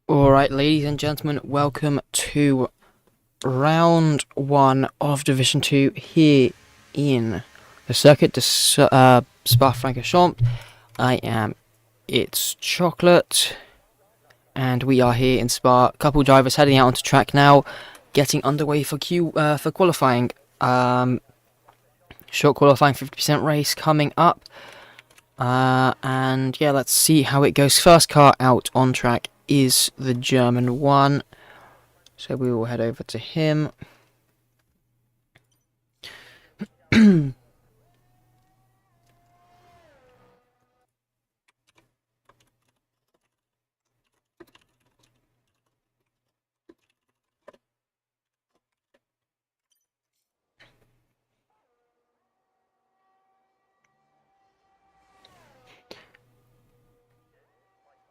Alright, ladies and gentlemen, welcome to round 1 of Division 2 here in the circuit de Spa-Francorchamps. It's Chocolate, and we are here in Spa. Couple drivers heading out onto track now, getting underway for qualifying. Short qualifying 50% race coming up. And yeah, let's see how it goes. First car out on track is the German one, so we will head over to him.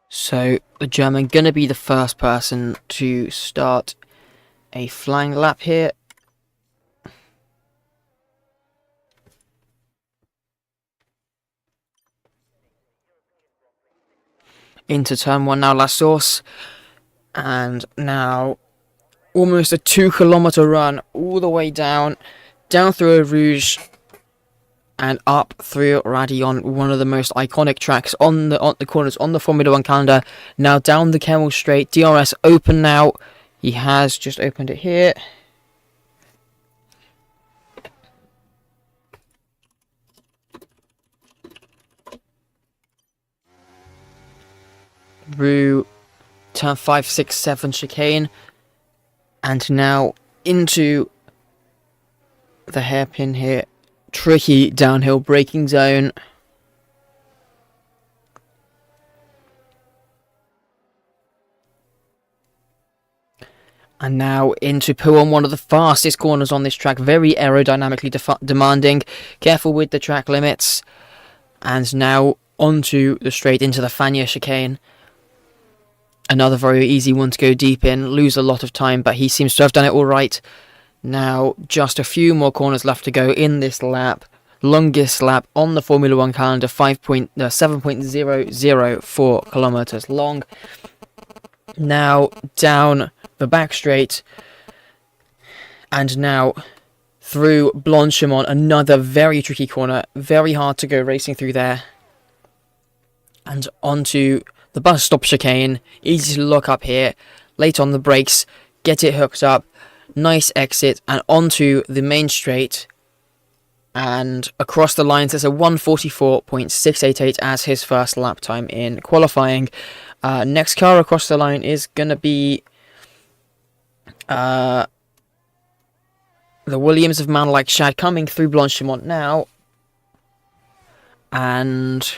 So the German gonna be the first person to start a flying lap here. Into turn 1 now, La Source, and now almost a 2-kilometer run all the way down through Rouge and up through Radion, one of the most iconic tracks on the corners on the Formula 1 calendar. Now down the Kemmel Straight, DRS open now. He has just opened it here. Through turn 5, 6, 7 chicane, and now into the hairpin here. Tricky downhill braking zone. And now into Pouhon, one of the fastest corners on this track, very aerodynamically demanding. Careful with the track limits. And now onto the straight into the Fania chicane. Another very easy one to go deep in, lose a lot of time, but he seems to have done it all right. Now, just a few more corners left to go in this lap. Longest lap on the Formula 1 calendar, 7.004 kilometers long. Now, down the back straight. And now, through Blanchimont, another very tricky corner. Very hard to go racing through there. And onto the bus stop chicane. Easy to lock up here. Late on the brakes. Get it hooked up. Nice exit, and onto the main straight, and across the lines. There's a 1:44.688 as his first lap time in qualifying. Next car across the line is gonna be the Williams of Man Like Shad, coming through Blanchimont now, and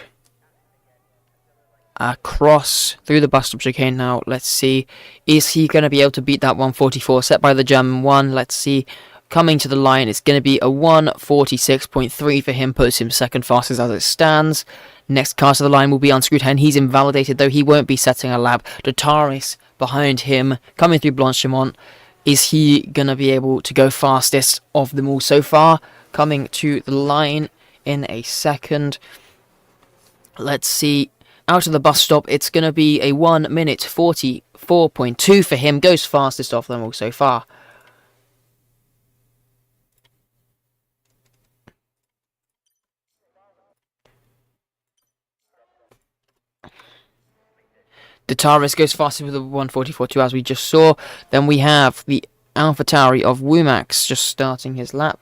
across through the bus stop chicane now. Let's see, is he going to be able to beat that 1:44 set by the German one? Let's see. Coming to the line, it's going to be a 1:46.3 for him, puts him second fastest as it stands. Next car to the line will be Unscrewed Hen. He's invalidated, though he won't be setting a lap. Dotaris behind him, coming through Blanchimont. Is he going to be able to go fastest of them all so far? Coming to the line in a second. Let's see. Out of the bus stop, it's going to be a 1 minute 44.2 for him. Goes fastest of them all so far. Dotaris goes fastest with a 1:44.2 as we just saw. Then we have the AlphaTauri of Wumax just starting his lap.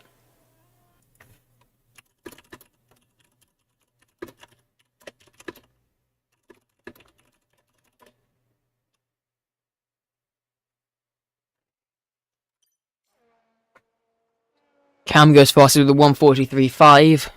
Cam goes fastest with a 1:43.5.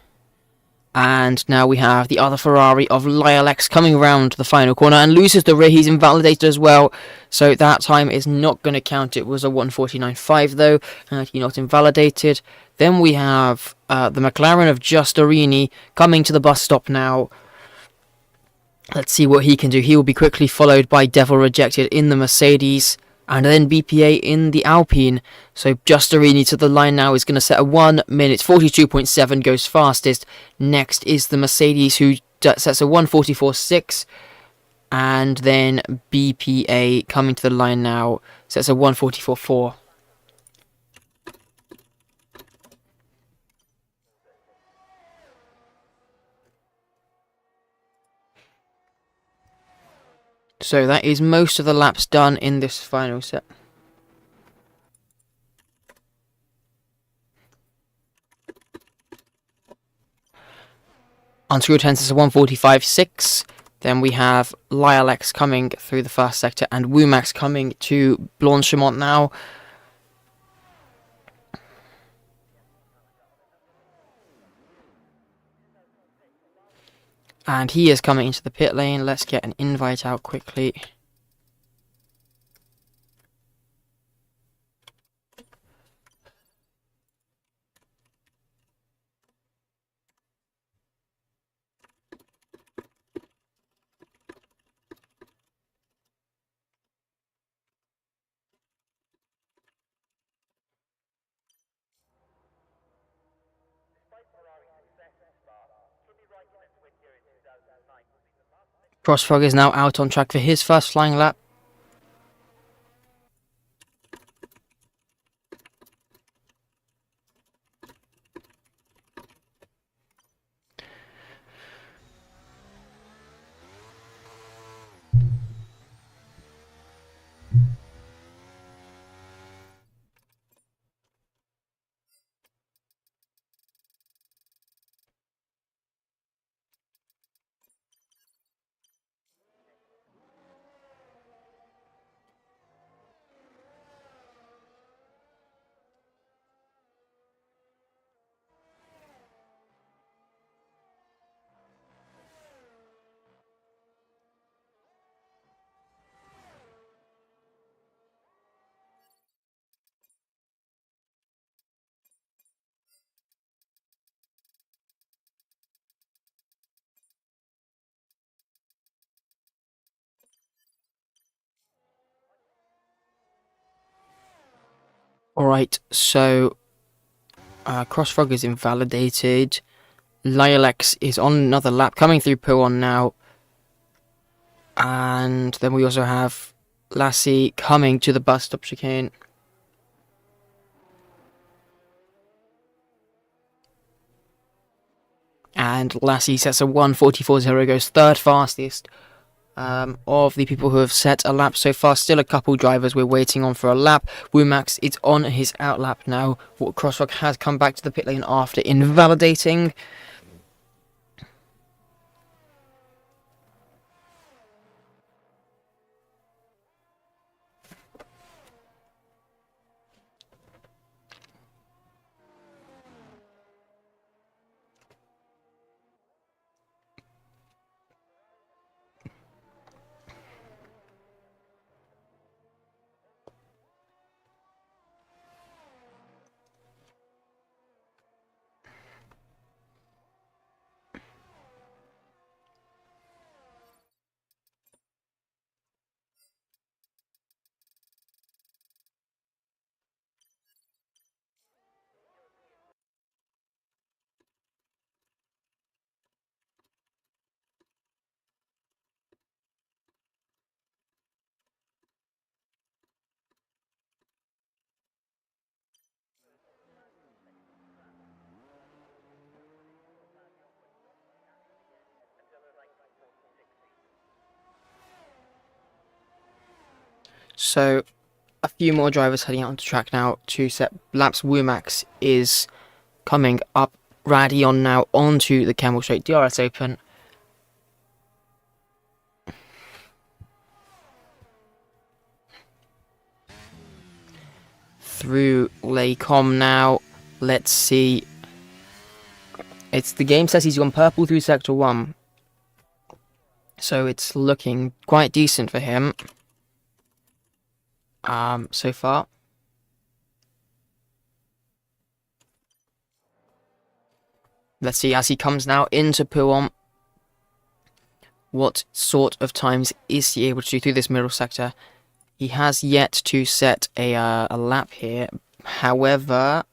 And now we have the other Ferrari of Lialex coming around the final corner and loses the rear. He's invalidated as well, so that time is not going to count. It was a 1:49.5 though, and he's not invalidated. Then we have the McLaren of Giustorini coming to the bus stop now. Let's see what he can do. He will be quickly followed by Devil Rejected in the Mercedes, and then BPA in the Alpine. So Giustorini to the line now is going to set a 1 minute 42.7, goes fastest. Next is the Mercedes, who sets a 1:44.6. And then BPA coming to the line now, sets a 1:44.4. So that is most of the laps done in this final set. On screw 10, it's a 1:45.6. Then we have Lialex coming through the first sector and Wumax coming to Blanchimont now. And he is coming into the pit lane. Let's get an invite out quickly. Crossfrog is now out on track for his first flying lap. Alright, so Crossfrog is invalidated. Lialex is on another lap, coming through Puon now. And then we also have Lassie coming to the bus stop chicane. And Lassie sets a 1:44.0, goes third fastest of the people who have set a lap so far. Still a couple drivers we're waiting on for a lap. Wumax is on his out lap now. Crossrock has come back to the pit lane after invalidating. So a few more drivers heading out onto track now to set laps. Wumax is coming up Radion now onto the Camel Straight DRS Open. Through Laycom now. Let's see. It's the game says he's gone purple through Sector 1. So it's looking quite decent for him. So far. Let's see, as he comes now into Puon, what sort of times is he able to do through this middle sector? He has yet to set a lap here. However,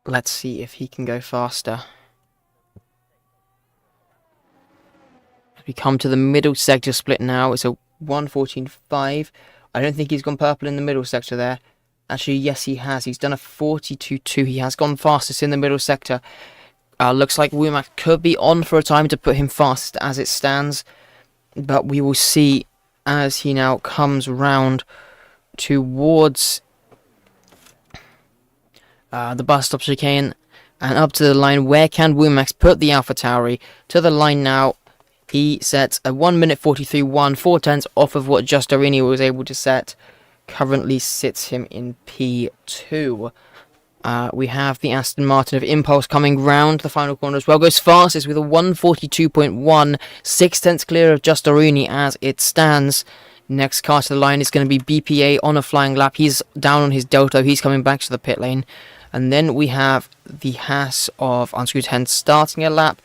let's see if he can go faster. We come to the middle sector split now. It's a 1:14.5. I don't think he's gone purple in the middle sector there. Actually, yes, he has. He's done a 42.2. He has gone fastest in the middle sector. Looks like Womack could be on for a time to put him fast as it stands. But we will see as he now comes round towards the bus stop chicane and up to the line. Where can Womack put the Alpha Tauri? To the line now. He sets a 1 minute 43.1, 4/10 off of what Justarini was able to set. Currently sits him in P2. We have the Aston Martin of Impulse coming round the final corner as well. Goes fastest with a 1:42.1, 6/10 clear of Justarini as it stands. Next car to the line is going to be BPA on a flying lap. He's down on his Delta. He's coming back to the pit lane. And then we have the Haas of Unscrewed Hen starting a lap.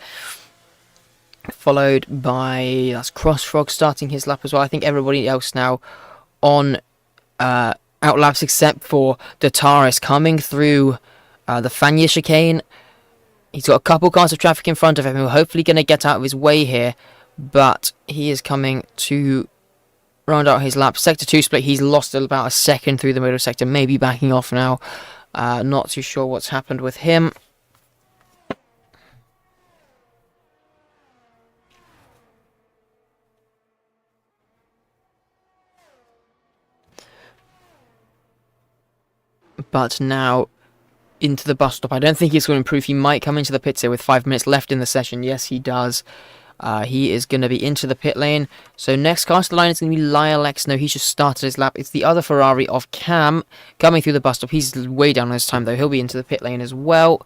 Followed by that's Crossfrog starting his lap as well. I think everybody else now on out laps except for Dataris coming through the Fanya chicane. He's got a couple cars of traffic in front of him who are hopefully going to get out of his way here, but he is coming to round out his lap. Sector 2 split, he's lost about a second through the middle sector, maybe backing off now. Not too sure what's happened with him. But now into the bus stop. I don't think he's going to improve. He might come into the pits here with 5 minutes left in the session. Yes, he does. He is going to be into the pit lane. So next car to the line is going to be Lyle X. No, he just started his lap. It's the other Ferrari of Cam coming through the bus stop. He's way down on his time though. He'll be into the pit lane as well.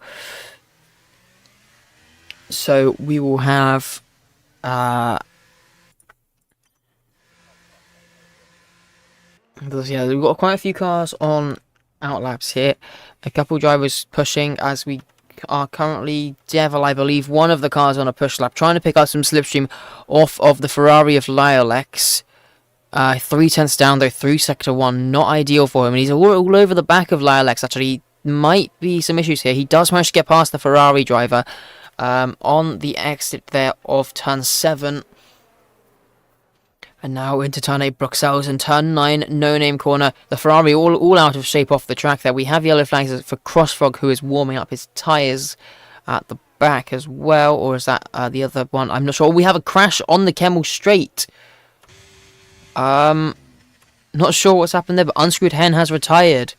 So we will have yeah, we've got quite a few cars on outlaps here. A couple drivers pushing as we are currently Devil, I believe, one of the cars on a push lap, trying to pick up some slipstream off of the Ferrari of Lyle X. 3/10 down though through sector 1, not ideal for him, and he's all over the back of Lyle X. Actually, might be some issues here. He does manage to get past the Ferrari driver on the exit there of turn 7. And now into turn 8, Bruxelles, and turn 9, no-name corner. The Ferrari all out of shape off the track there. We have yellow flags for Crossfrog, who is warming up his tyres at the back as well. Or is that the other one? I'm not sure. We have a crash on the Kemmel Straight. Not sure what's happened there, but Unscrewed Hen has retired.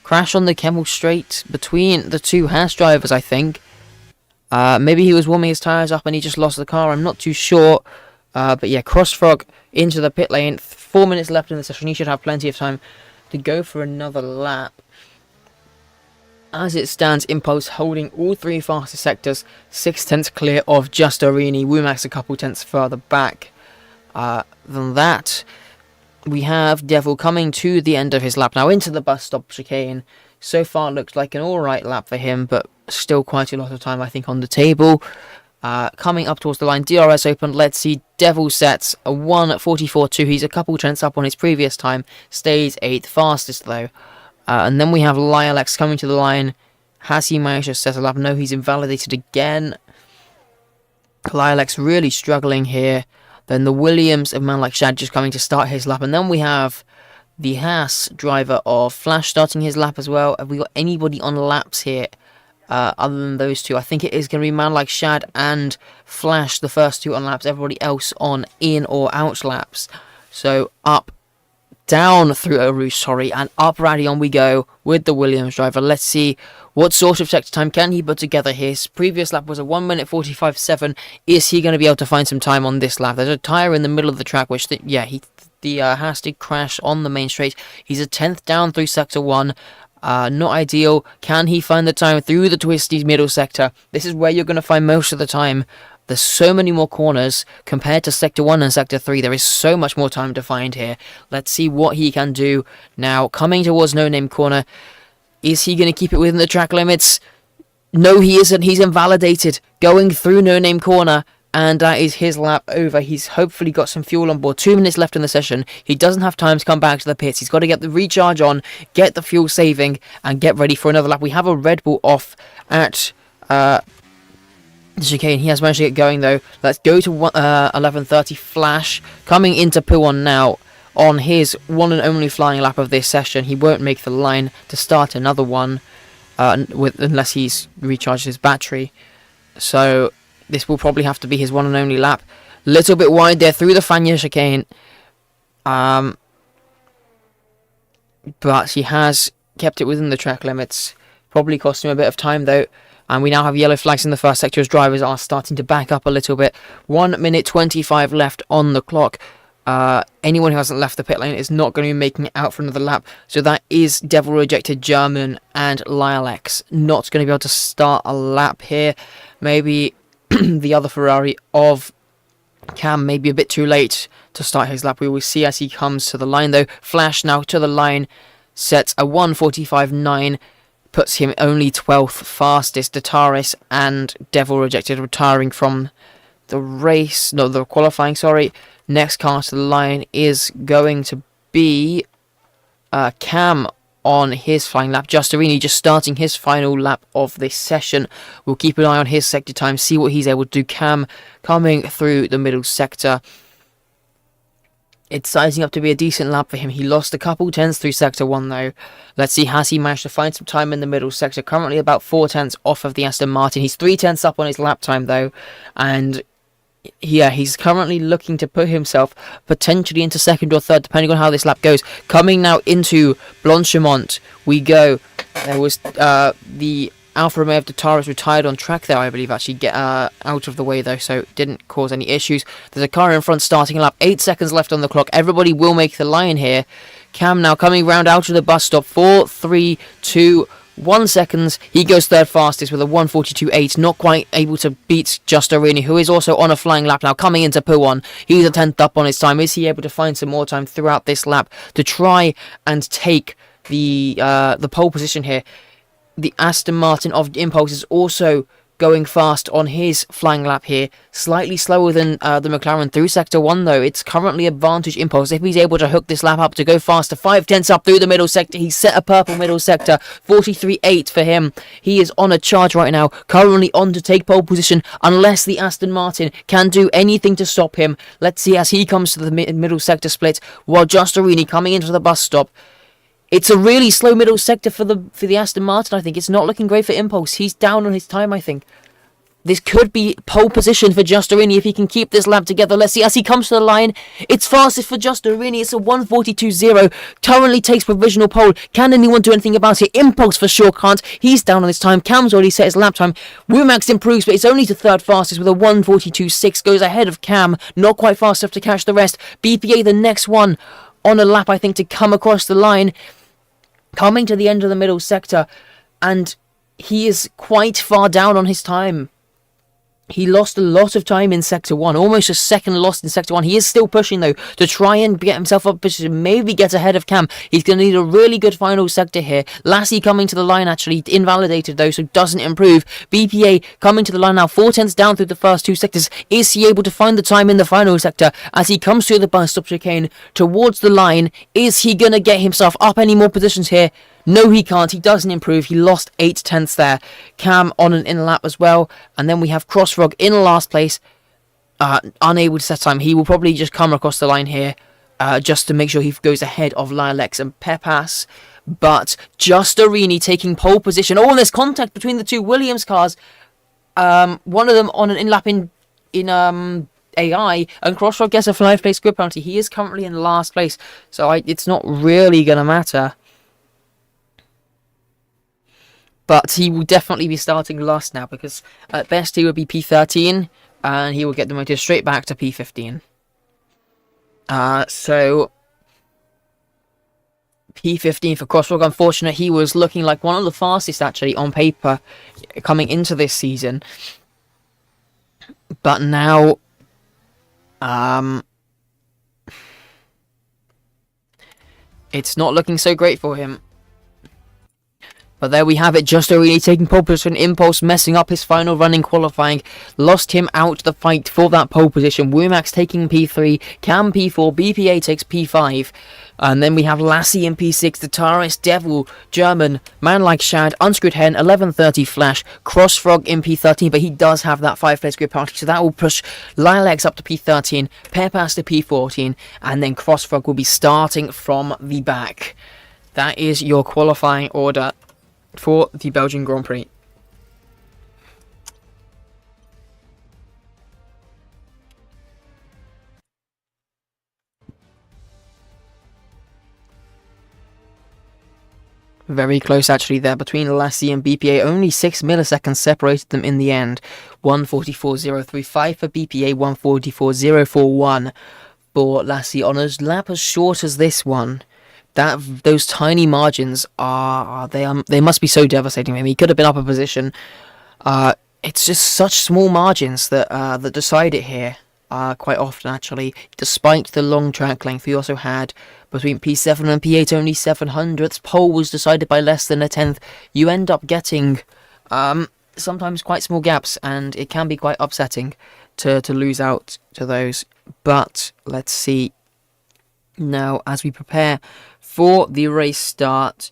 Crash on the Kemmel Straight between the two Haas drivers, I think. Maybe he was warming his tyres up and he just lost the car. I'm not too sure. But yeah, Crossfrog into the pit lane. 4 minutes left in the session. He should have plenty of time to go for another lap. As it stands, Impulse holding all three fastest sectors. 6/10 clear of Justarini. Womack's a couple tenths further back than that. We have Devil coming to the end of his lap now into the bus stop chicane. So far looks like an alright lap for him, but still quite a lot of time I think on the table. Coming up towards the line, DRS open. Let's see, Devil sets a 1:44.2. He's a couple tenths up on his previous time. Stays 8th fastest though. And then we have Lyle X coming to the line. Has he managed to settle up? No, he's invalidated again. Lyle X really struggling here. Then the Williams of Man Like Shad just coming to start his lap. And then we have the Haas driver of Flash starting his lap as well. Have we got anybody on laps here other than those two? I think it is going to be Man Like Shad and Flash, the first two on laps. Everybody else on in or out laps. So up, down through Rouge, sorry, and up Radion we go with the Williams driver. Let's see what sort of sector time can he put together here. His previous lap was a 1:45.7. Is he going to be able to find some time on this lap? There's a tyre in the middle of the track, which, the Haas did crash on the main straight. He's a 10th down through sector 1. Not ideal. Can he find the time through the twisty middle sector? This is where you're going to find most of the time. There's so many more corners compared to Sector 1 and Sector 3. There is so much more time to find here. Let's see what he can do. Now, coming towards No Name Corner. Is he going to keep it within the track limits? No, he isn't. He's invalidated. Going through No Name Corner. And that is his lap over. He's hopefully got some fuel on board. 2 minutes left in the session. He doesn't have time to come back to the pits. He's got to get the recharge on, get the fuel saving, and get ready for another lap. We have a Red Bull off at the chicane. He has managed to get going though. Let's go to 11:30. Flash coming into P1 now on his one and only flying lap of this session. He won't make the line to start another one unless he's recharged his battery. So this will probably have to be his one and only lap. Little bit wide there through the Fanya chicane. But he has kept it within the track limits. Probably cost him a bit of time though. And we now have yellow flags in the first sector as drivers are starting to back up a little bit. 1 minute 25 left on the clock. Anyone who hasn't left the pit lane is not going to be making it out for another lap. So that is Devil Rejected German and Lilex not going to be able to start a lap here. Maybe the other Ferrari of Cam may be a bit too late to start his lap. We will see as he comes to the line though. Flash now to the line. Sets a 1:45.9. Puts him only 12th fastest. Dataris and Devil Rejected retiring from the race. No, the qualifying, sorry. Next car to the line is going to be Cam on his flying lap. Justerini just starting his final lap of this session. We'll keep an eye on his sector time, see what he's able to do. Cam coming through the middle sector. It's sizing up to be a decent lap for him. He lost a couple tenths through sector 1 though. Let's see, has he managed to find some time in the middle sector? Currently about 4 tenths off of the Aston Martin. He's 3 tenths up on his lap time though. And yeah, he's currently looking to put himself potentially into second or third, depending on how this lap goes. Coming now into Blanchimont, we go. There was the Alfa Romeo of Dataris retired on track there, I believe, actually get out of the way though, so it didn't cause any issues. There's a car in front starting a lap, 8 seconds left on the clock. Everybody will make the line here. Cam now coming round out of the bus stop, 4, 3, 2, 1 seconds. He goes third fastest with a 1:42.8, not quite able to beat Justerini, who is also on a flying lap now, coming into P1. He's a 10th up on his time. Is he able to find some more time throughout this lap to try and take the pole position here? The Aston Martin of Impulse is also going fast on his flying lap here. Slightly slower than the McLaren through sector 1 though. It's currently advantage Impulse. If he's able to hook this lap up to go faster, 5 tenths up through the middle sector. He's set a purple middle sector. 43.8 for him. He is on a charge right now. Currently on to take pole position unless the Aston Martin can do anything to stop him. Let's see as he comes to the middle sector split while Justerini coming into the bus stop. It's a really slow middle sector for the Aston Martin, I think. It's not looking great for Impulse. He's down on his time, I think. This could be pole position for Justerini if he can keep this lap together. Let's see as he comes to the line. It's fastest for Justerini. It's a 1:42.0. Currently takes provisional pole. Can anyone do anything about it? Impulse for sure can't. He's down on his time. Cam's already set his lap time. Womax improves, but it's only to third fastest with a 1:42.6. Goes ahead of Cam. Not quite fast enough to catch the rest. BPA the next one on a lap, I think, to come across the line. Coming to the end of the middle sector, and he is quite far down on his time. He lost a lot of time in sector 1, almost a second lost in sector 1. He is still pushing though to try and get himself up position, maybe get ahead of Cam. He's going to need a really good final sector here. Lassie coming to the line actually invalidated though, so doesn't improve. BPA coming to the line now, 4 tenths down through the first 2 sectors. Is he able to find the time in the final sector as he comes through the bus stop chicane towards the line? Is he going to get himself up any more positions here? No, he can't. He doesn't improve. He lost 8 tenths there. Cam on an in lap as well. And then we have Crossrog in last place. Unable to set time. He will probably just come across the line here just to make sure he goes ahead of Lilex and Pepas. But Justerini taking pole position. Oh, and there's contact between the two Williams cars. One of them on an in lap in AI, and Crossrog gets a 5-place grid penalty. He is currently in last place. So it's not really going to matter. But he will definitely be starting last now because at best he would be P13 and he will get demoted straight back to P15. So P15 for Crosswalk. Unfortunate, he was looking like one of the fastest actually on paper coming into this season. But now it's not looking so great for him. But there we have it, just really taking pole position, Impulse messing up his final run in qualifying, lost him out the fight for that pole position, Womax taking P3, Cam P4, BPA takes P5, and then we have Lassie in P6, the Taurus Devil, German, Man Like Shad, Unscrewed Hen, 1130 Flash, Crossfrog in P13, but he does have that 5-place grid penalty, so that will push Lilacs up to P13, Pepas to P14, and then Crossfrog will be starting from the back. That is your qualifying order for the Belgian Grand Prix. Very close actually there between Lassie and BPA. Only 6 milliseconds separated them in the end. 1:44.035 for BPA, 1:44.041 for Lassie. On a lap as short as this one, those tiny margins they must be so devastating for him. He could have been up a position. It's just such small margins that decide it here. Quite often actually, despite the long track length. We also had between P7 and P8 only 700ths. Pole was decided by less than a tenth. You end up getting sometimes quite small gaps, and it can be quite upsetting to lose out to those. But let's see now as we prepare for the race start.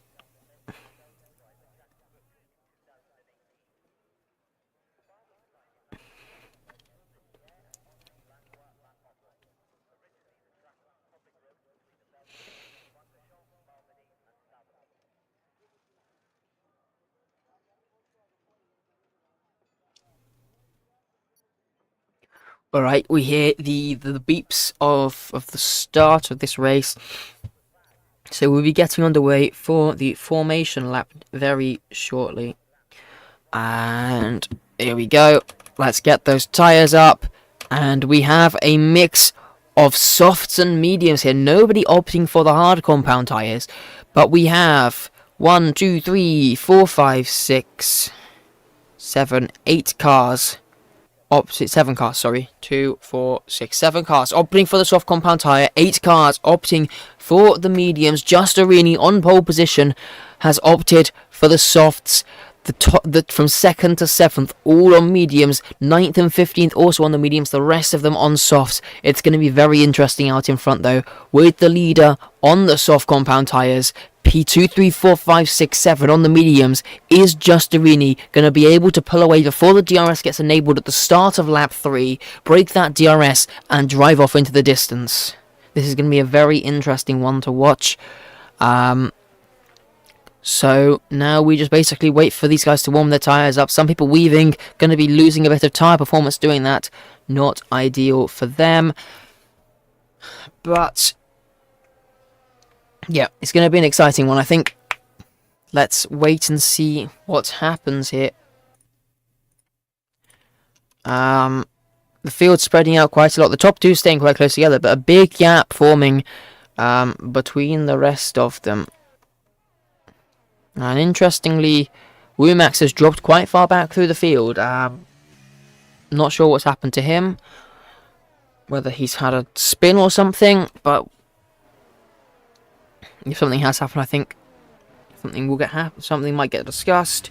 Alright, we hear the beeps of the start of this race. So we'll be getting underway for the formation lap very shortly. And here we go. Let's get those tyres up. And we have a mix of softs and mediums here. Nobody opting for the hard compound tyres. But we have 1, 2, 3, 4, 5, 6, 7, 8 cars. 7 cars, sorry. 2, 4, 6, 7 cars opting for the soft compound tyre. 8 cars opting for the mediums. Justerini on pole position has opted for the softs. From 2nd to 7th, all on mediums. 9th and 15th also on the mediums. The rest of them on softs. It's going to be very interesting out in front though, with the leader on the soft compound tyres. P2, 3, 4, 5, 6, 7 on the mediums. Is Justerini going to be able to pull away before the DRS gets enabled at the start of lap 3, break that DRS and drive off into the distance? This is going to be a very interesting one to watch. So now we just basically wait for these guys to warm their tyres up. Some people weaving, going to be losing a bit of tyre performance doing that. Not ideal for them. But yeah, it's going to be an exciting one, I think. Let's wait and see what happens here. The field's spreading out quite a lot. The top two staying quite close together, but a big gap forming between the rest of them. And interestingly, Womax has dropped quite far back through the field. Not sure what's happened to him. Whether he's had a spin or something, but if something has happened, I think something will something might get discussed.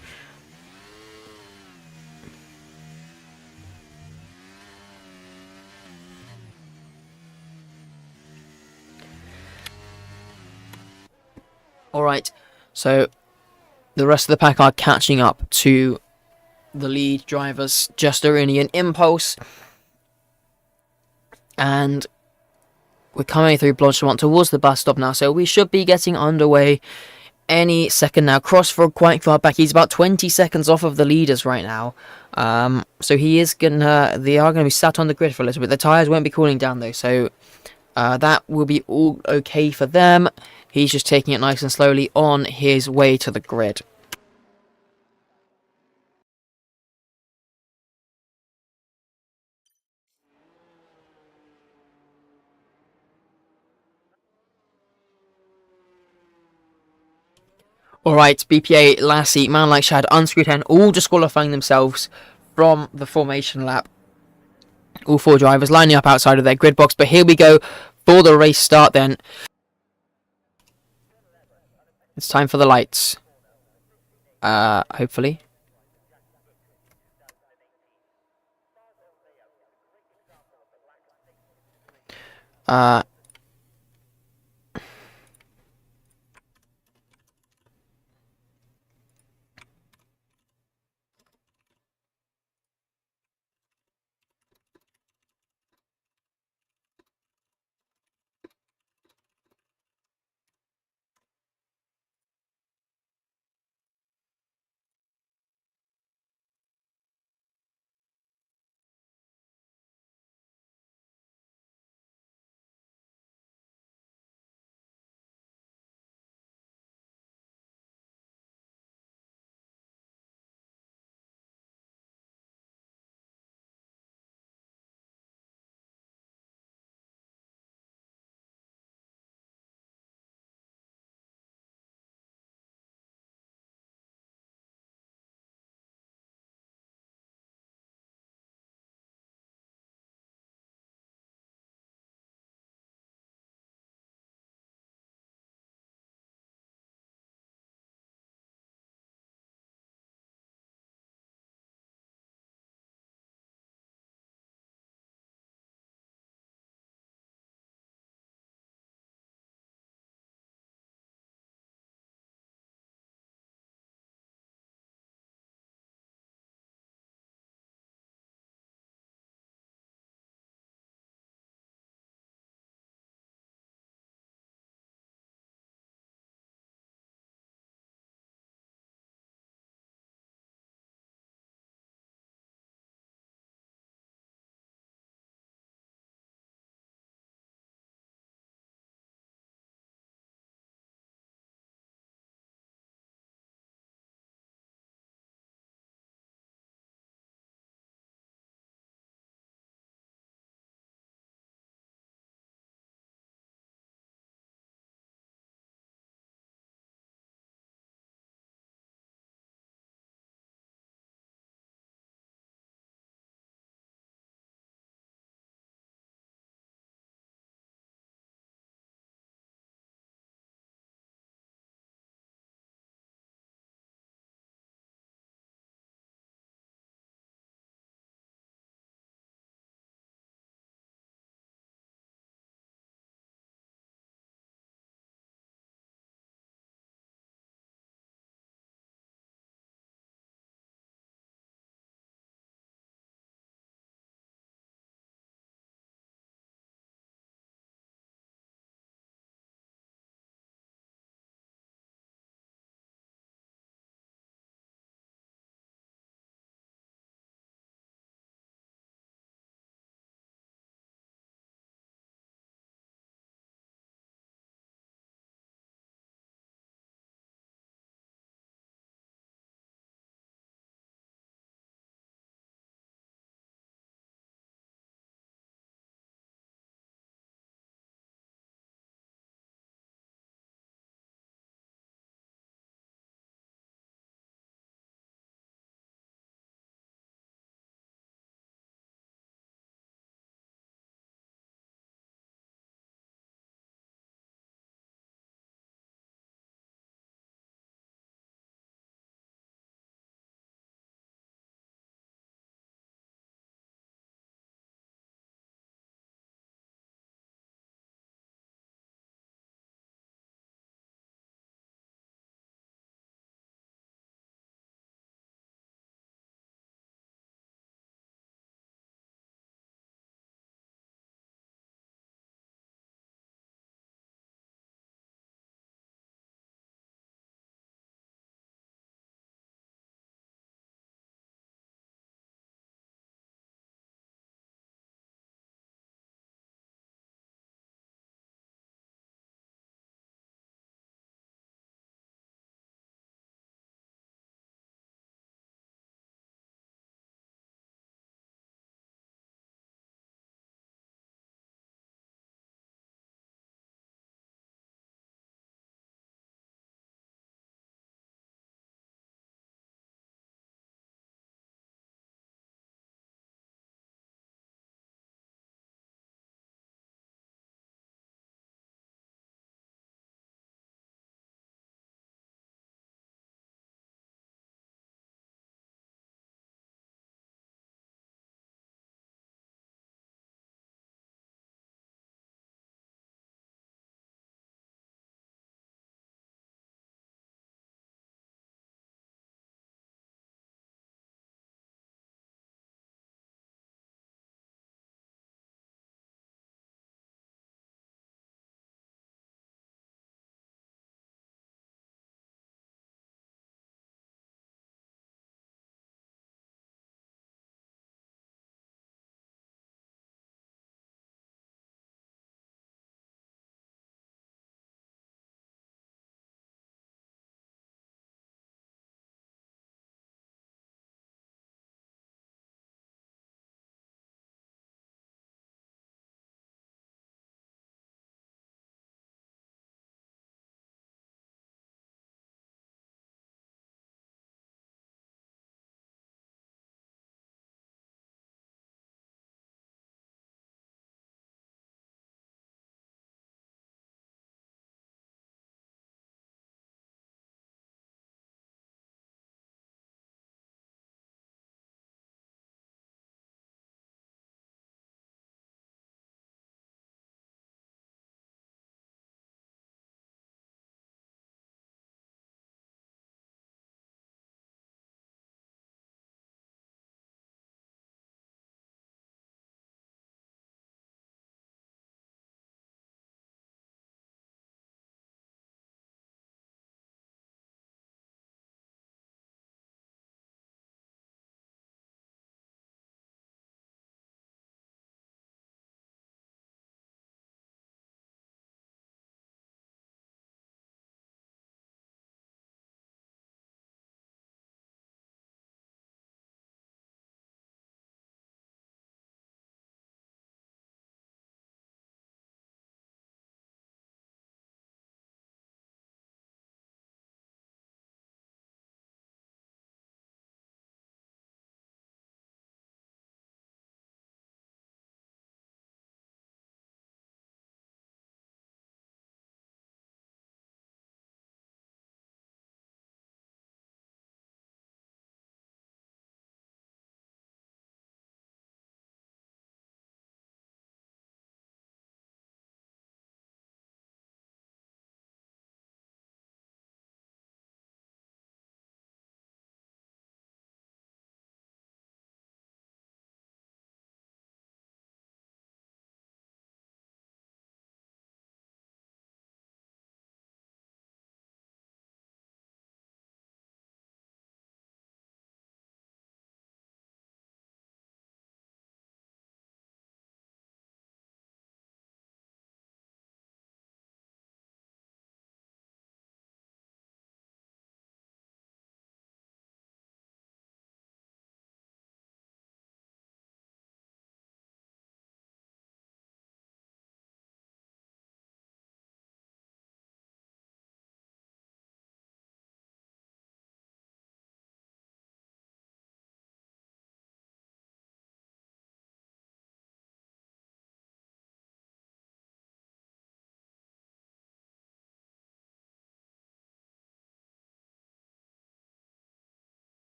Alright, so the rest of the pack are catching up to the lead drivers, Justerini and Impulse. And we're coming through Blodgemont towards the bus stop now, so we should be getting underway any second now. Crossfrog quite far back. He's about 20 seconds off of the leaders right now. So they are going to be sat on the grid for a little bit. The tyres won't be cooling down though, so that will be all okay for them. He's just taking it nice and slowly on his way to the grid. Alright, BPA, Lassie, Man Like Shad, Unscrewed Hen, all disqualifying themselves from the formation lap. All 4 drivers lining up outside of their grid box, but here we go for the race start then. It's time for the lights. hopefully. Uh,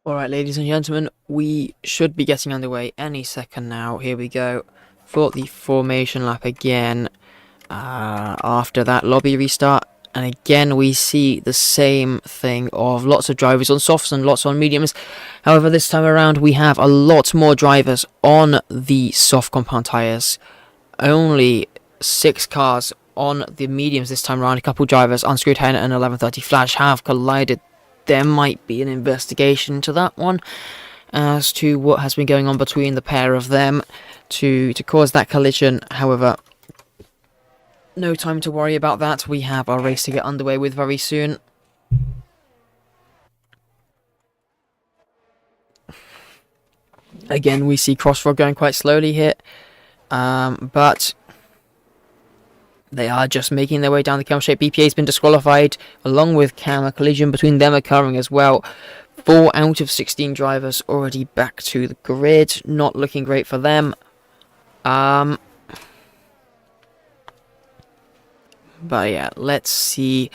Alright, ladies and gentlemen, we should be getting underway any second now. Here we go for the formation lap again. After that lobby restart, and again we see the same thing of lots of drivers on softs and lots on mediums. However, this time around we have a lot more drivers on the soft compound tyres. Only 6 cars on the mediums this time around. A couple drivers, Unscrewed Hen and 1130 Flash, have collided. There might be an investigation into that one as to what has been going on between the pair of them to cause that collision. However, no time to worry about that. We have our race to get underway with very soon. Again, we see Crossroad going quite slowly here, but they are just making their way down the camel shape. BPA has been disqualified, along with Cam. A collision between them occurring as well. 4 out of 16 drivers already back to the grid. Not looking great for them. But yeah, let's see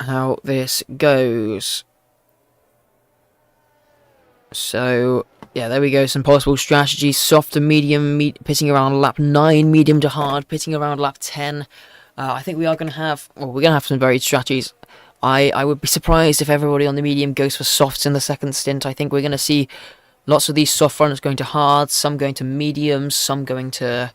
how this goes. So, yeah, there we go. Some possible strategies. Soft to medium, pitting around lap 9. Medium to hard, pitting around lap 10. I think we are going to have... Well, we're going to have some varied strategies. I would be surprised if everybody on the medium goes for softs in the second stint. I think we're going to see lots of these soft runners going to hards, some going to mediums, some going to...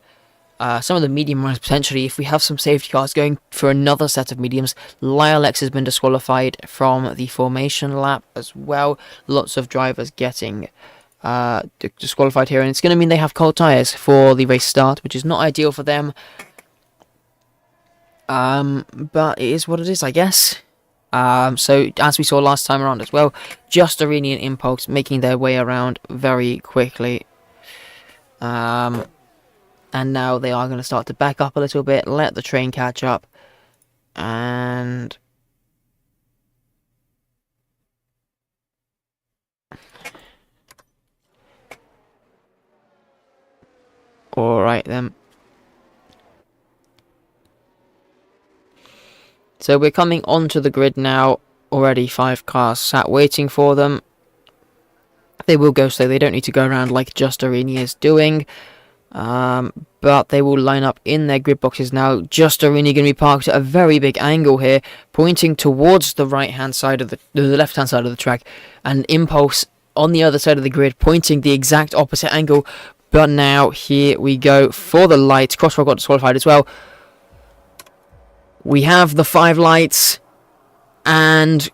some of the medium runners potentially, if we have some safety cars going for another set of mediums. Lilex has been disqualified from the formation lap as well. Lots of drivers getting disqualified here, and it's going to mean they have cold tyres for the race start, which is not ideal for them. But it is what it is, I guess. So, as we saw last time around as well, Just Arini and Impulse making their way around very quickly. And now they are going to start to back up a little bit, let the train catch up, and... Alright then. So we're coming onto the grid now. Already 5 cars sat waiting for them. They will go slow, they don't need to go around like Just Arini is doing. But they will line up in their grid boxes now. Just Arini going to be parked at a very big angle here, pointing towards the right-hand side of the left-hand side of the track, and Impulse on the other side of the grid, pointing the exact opposite angle. But now here we go for the lights. Crossroad got disqualified as well. We have the 5 lights, and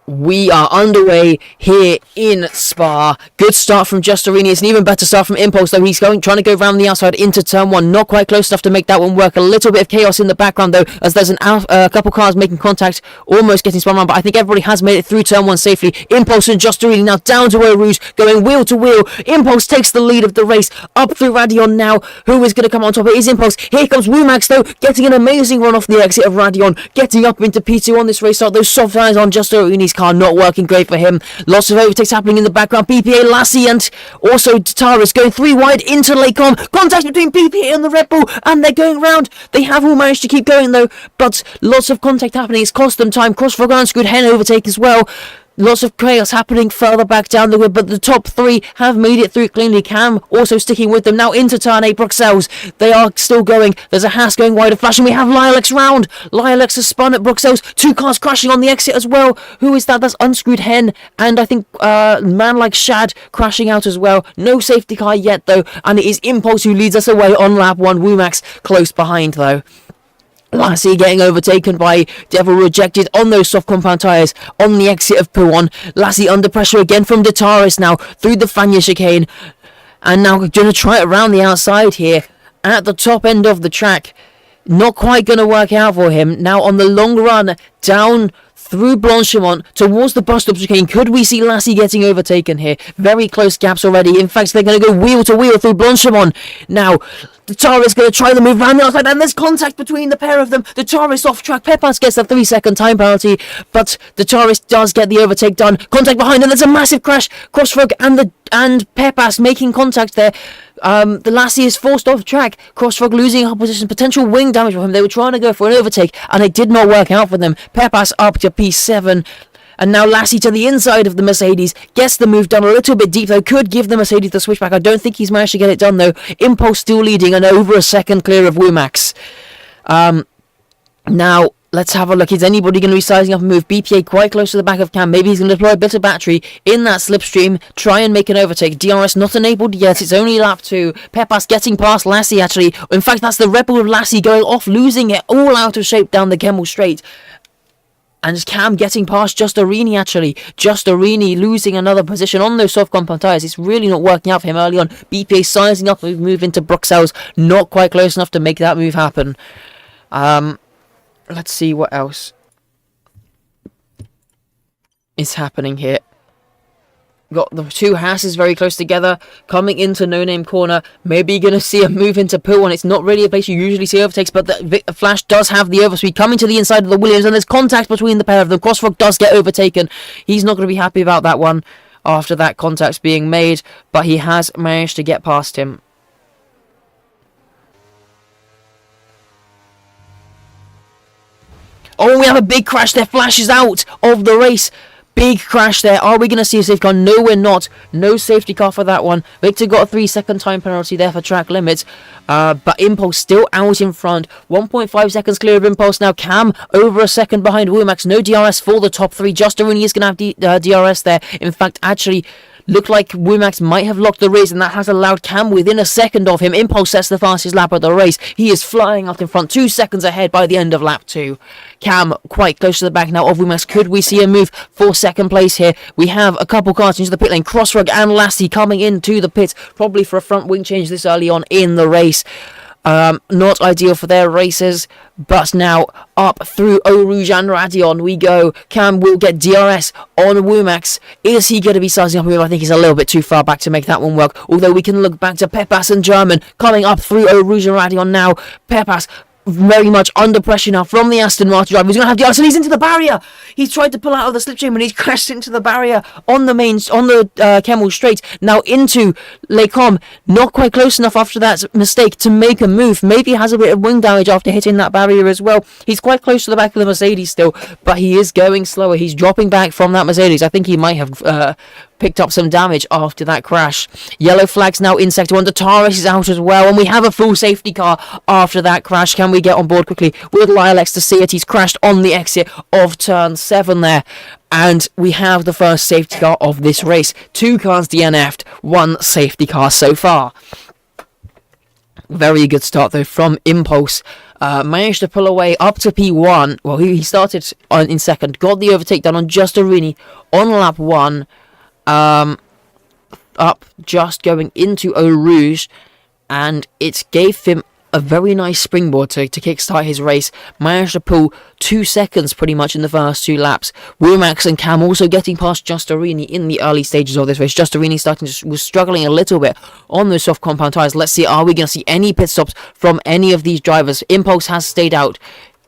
we are underway here in Spa. Good start from Just Arini. It's an even better start from Impulse, though. He's trying to go around the outside into turn 1. Not quite close enough to make that one work. A little bit of chaos in the background, though, as there's a couple cars making contact, almost getting spun around. But I think everybody has made it through turn 1 safely. Impulse and Just Arini now down to Eau Rouge, going wheel to wheel. Impulse takes the lead of the race up through Radion now. Who is going to come on top? It is Impulse. Here comes Wumax, though, getting an amazing run off the exit of Radion, getting up into P2 on this race start. Those soft tires on Just Arini's car not working great for him. Lots of overtakes happening in the background. BPA, Lassie, and also Tataris going 3 wide into Lakecom. Contact between BPA and the Red Bull, and they're going round. They have all managed to keep going, though, but lots of contact happening. It's cost them time. Crossfog and Unscrewed Hen overtake as well. Lots of chaos happening further back down the grid, but the top 3 have made it through cleanly. Cam also sticking with them now into turn 8. Bruxelles, they are still going. There's a Haas going wide of Flash, and we have Lilex round. Lilex has spun at Bruxelles. 2 cars crashing on the exit as well. Who is that? That's Unscrewed Hen, and I think man like Shad crashing out as well. No safety car yet, though, and it is Impulse who leads us away on lap 1. Wumax close behind, though. Lassie getting overtaken by Devil Rejected on those soft compound tyres on the exit of Puon. Lassie under pressure again from Dataris now through the Fanya chicane. And now going to try it around the outside here at the top end of the track. Not quite going to work out for him. Now on the long run down through Blanchimont towards the bus stop chicane. Could we see Lassie getting overtaken here? Very close gaps already. In fact, they're going to go wheel to wheel through Blanchimont. Now, the Taurus going to try the move around the outside, and there's contact between the pair of them. The Taurus off track. Pepas gets a 3-second time penalty, but the Taurus does get the overtake done. Contact behind, and there's a massive crash. Crossfrog and Pepas making contact there. The Lassie is forced off track. Crossfrog losing her position. Potential wing damage for him. They were trying to go for an overtake, and it did not work out for them. Pepas up to P7. And now Lassie to the inside of the Mercedes, gets the move done a little bit deep though, could give the Mercedes the switchback. I don't think he's managed to get it done though. Impulse still leading and over a second clear of Womax. Now, let's have a look. Is anybody going to be sizing up a move? BPA quite close to the back of Cam. Maybe he's going to deploy a bit of battery in that slipstream. Try and make an overtake. DRS not enabled yet. It's only lap 2. Pepas getting past Lassie, actually. In fact, that's the Rebel of Lassie going off, losing it all out of shape down the Kemmel Straight. And Cam getting past Justorini, actually. Justorini losing another position on those soft compound tyres. It's really not working out for him early on. BPA sizing up a move into Bruxelles. Not quite close enough to make that move happen. Let's see what else is happening here. Got the two Hasses very close together, coming into No Name Corner. Maybe you're going to see a move into Pool, and it's not really a place you usually see overtakes, but the Flash does have the overspeed coming to the inside of the Williams, and there's contact between the pair of them. Crossrock does get overtaken. He's not going to be happy about that one after that contact's being made, but he has managed to get past him. Oh, we have a big crash there. Flash is out of the race. Big crash there. Are we going to see a safety car? No, we're not. No safety car for that one. Victor got a 3-second time penalty there for track limits. But Impulse still out in front. 1.5 seconds clear of Impulse now. Cam over a second behind Womax. No DRS for the top 3. Justorini is going to have DRS there. In fact, actually, looked like Womax might have locked the race, and that has allowed Cam within a second of him. Impulse sets the fastest lap of the race. He is flying up in front, 2 seconds ahead by the end of lap 2. Cam quite close to the back now of Womax. Could we see a move for second place here? We have a couple cars into the pit lane. Crossrock and Lassie coming into the pits, probably for a front wing change this early on in the race. Not ideal for their races, but now up through Eau Rouge and Radion we go. Cam will get DRS on Womax. Is he going to be sizing up a move? I think he's a little bit too far back to make that one work, although we can look back to Pepas and German coming up through Eau Rouge and Radion now. Pepas very much under pressure now from the Aston Martin driver. He's going to have DRS, and he's into the barrier. He's tried to pull out of the slipstream, and he's crashed into the barrier on the Kemmel Straight. Now into Lecom. Not quite close enough after that mistake to make a move. Maybe he has a bit of wing damage after hitting that barrier as well. He's quite close to the back of the Mercedes still, but he is going slower. He's dropping back from that Mercedes. I think he might have picked up some damage after that crash. Yellow flags now in sector 1. Taurus is out as well, and we have a full safety car after that crash. Can we get on board quickly with Lilex to see it? He's crashed on the exit of turn 7 there, and we have the first safety car of this race. 2 cars DNF'd, 1 safety car so far. Very good start though from Impulse. Managed to pull away up to P1. Well, he started in second, got the overtake done on Justorini on lap 1. Up just going into Eau Rouge, and it gave him a very nice springboard to kickstart his race. Managed to pull 2 seconds pretty much in the first 2 laps. Womax and Cam also getting past Justorini in the early stages of this race. Justorini was struggling a little bit on those soft compound tyres. Let's see, are we going to see any pit stops from any of these drivers? Impulse has stayed out.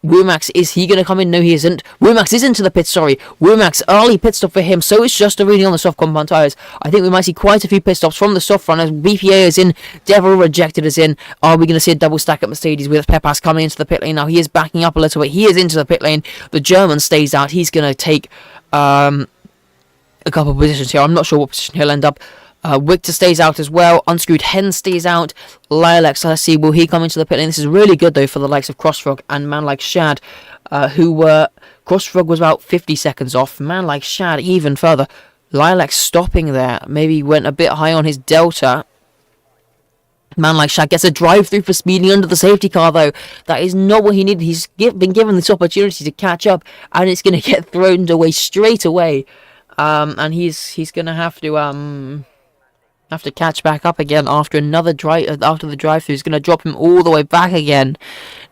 Womax, is he going to come in? No, he isn't. Womax is into the pit, sorry. Womax, early pit stop for him. So is Justorini on the soft compound tyres. I think we might see quite a few pit stops from the soft runners. BPA is in. Devil Rejected is in. Are we going to see a double stack at Mercedes with Pepas coming into the pit lane? Now he is backing up a little bit. He is into the pit lane. The German stays out. He's going to take a couple of positions here. I'm not sure what position he'll end up. Victor stays out as well. Unscrewed Hen stays out. Lilac, let's see, will he come into the pit lane? This is really good though for the likes of Crossfrog and man like Shad, who were... Crossfrog was about 50 seconds off. Man like Shad even further. Lilac stopping there. Maybe went a bit high on his delta. Man like Shad gets a drive through for speeding under the safety car though. That is not what he needed. He's been given this opportunity to catch up, and it's going to get thrown away straight away. And he's going to have to catch back up again after another after the drive-through is going to drop him all the way back again.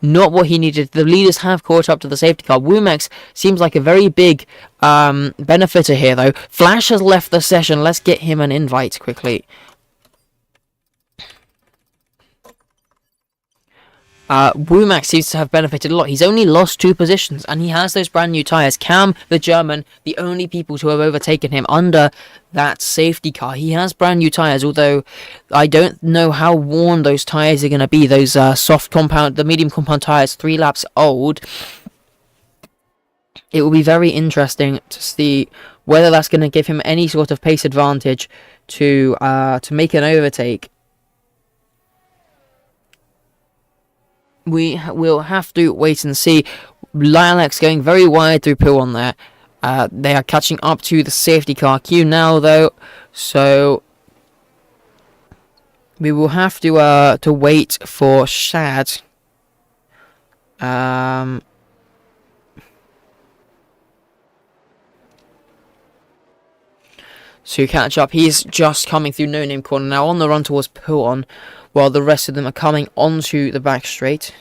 Not what he needed. The leaders have caught up to the safety car. Womax seems like a very big benefiter here though. Flash has left the session. Let's get him an invite quickly. Womax seems to have benefited a lot. He's only lost 2 positions, and he has those brand new tyres. Cam, the German, the only people to have overtaken him under that safety car. He has brand new tyres, although I don't know how worn those tyres are going to be. Those the medium compound tyres, 3 laps old. it will be very interesting to see whether that's going to give him any sort of pace advantage to make an overtake. We will have to wait and see. Lilacs going very wide through Puon there. They are catching up to the safety car queue now, though, so we will have to wait for Shad. To catch up. He's just coming through No Name Corner now, on the run towards Puon, while the rest of them are coming onto the back straight.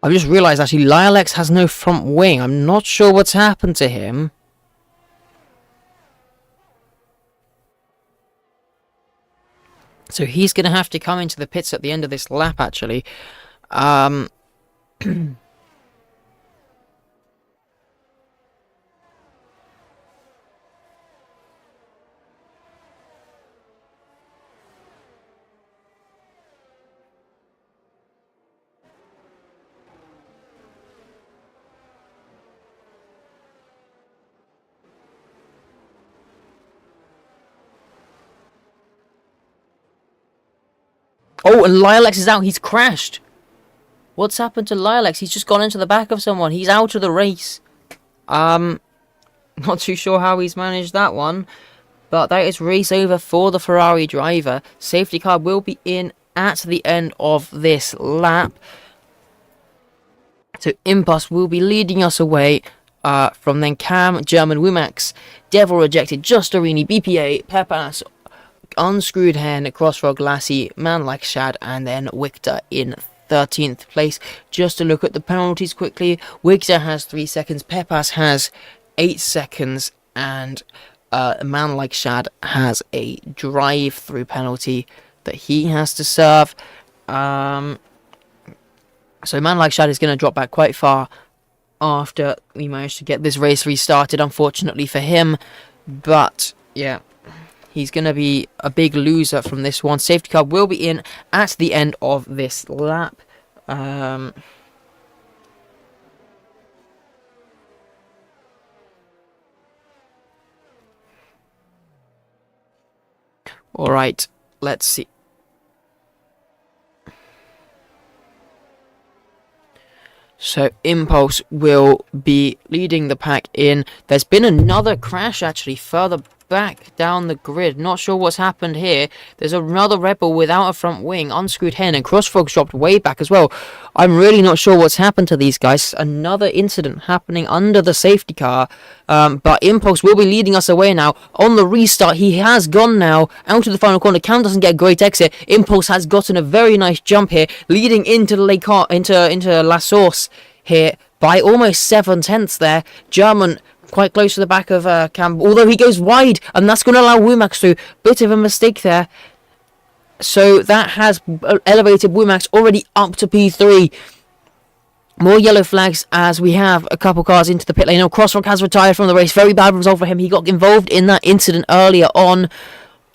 I've just realised actually Lilacs has no front wing. I'm not sure what's happened to him. So he's going to have to come into the pits at the end of this lap, actually. Oh, and Lilacs is out. He's crashed. What's happened to Lilacs? He's just gone into the back of someone. He's out of the race. Not too sure how he's managed that one. But that is race over for the Ferrari driver. Safety car will be in at the end of this lap. So Impulse will be leading us away. From then Cam, German, Wimax, Devil Rejected, Justorini, BPA, Pepas, Unscrewed Hen, Crossroad, Lassie, Man Like Shad, and then Victor in 13th place. Just to look at the penalties quickly, Victor has 3 seconds, Pepas has 8 seconds, and Man Like Shad has a drive-through penalty that he has to serve. So Man Like Shad is going to drop back quite far after we managed to get this race restarted, unfortunately for him. But yeah, he's going to be a big loser from this one. Safety car will be in at the end of this lap. Alright, let's see. So Impulse will be leading the pack in. There's been another crash actually further back down the grid. Not sure what's happened here. There's another Rebel without a front wing. Unscrewed Hen and Crossfrog's dropped way back as well. I'm really not sure what's happened to these guys. Another incident happening under the safety car. But Impulse will be leading us away now. On the restart, he has gone now out of the final corner. Cam doesn't get a great exit. Impulse has gotten a very nice jump here, leading into into La Source here by almost 7/10 there. German quite close to the back of Cam, although he goes wide, and that's going to allow Wimax through. Bit of a mistake there. So that has elevated Wimax already up to P3. More yellow flags as we have a couple cars into the pit lane. Now Crossrock has retired from the race. Very bad result for him. He got involved in that incident earlier on.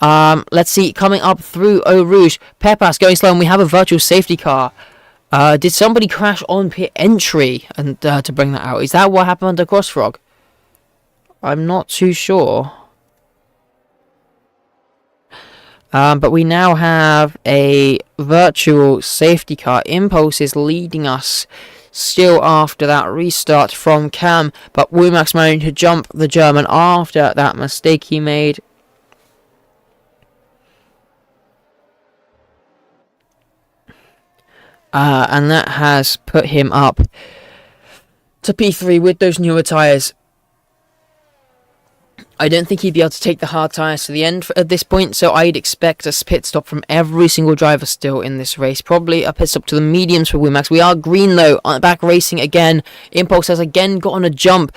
Let's see, coming up through Eau Rouge. Pepas going slow, and we have a virtual safety car. Did somebody crash on pit entry and to bring that out? Is that what happened to Crossfrog? I'm not too sure. But we now have a virtual safety car. Impulse is leading us still after that restart from Cam, but Womack's managed to jump the German after that mistake he made. And that has put him up to P3 with those newer tyres. I don't think he'd be able to take the hard tyres to the end at this point, so I'd expect a pit stop from every single driver still in this race. Probably a pit stop to the mediums for Womack. We are green though, back racing again. Impulse has again got on a jump.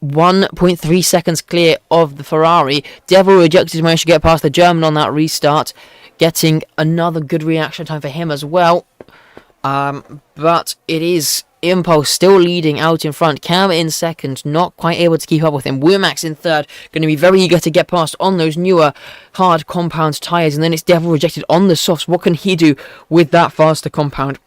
1.3 seconds clear of the Ferrari. Devil rejected, managed to get past the German on that restart, getting another good reaction time for him as well. But it is Impulse still leading out in front. Cam in second, not quite able to keep up with him. Womack's in third, going to be very eager to get past on those newer hard compound tyres. And then it's Devil rejected on the softs. What can he do with that faster compound?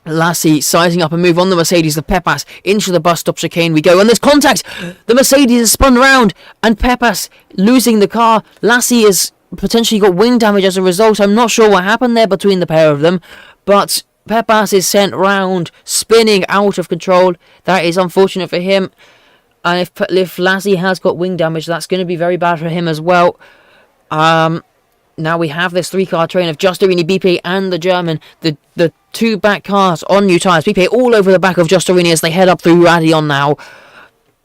Lassie sizing up a move on the Mercedes. The Pepas into the bus stop chicane we go. And there's contact. The Mercedes is spun round. And Pepas losing the car. Lassie has potentially got wing damage as a result. I'm not sure what happened there between the pair of them. But Pepas is sent round, spinning out of control. That is unfortunate for him. And if Lassie has got wing damage, that's going to be very bad for him as well. Now we have this three-car train of Justerini, BPA and the German. The two back cars on new tyres. BPA all over the back of Justerini as they head up through Radion now.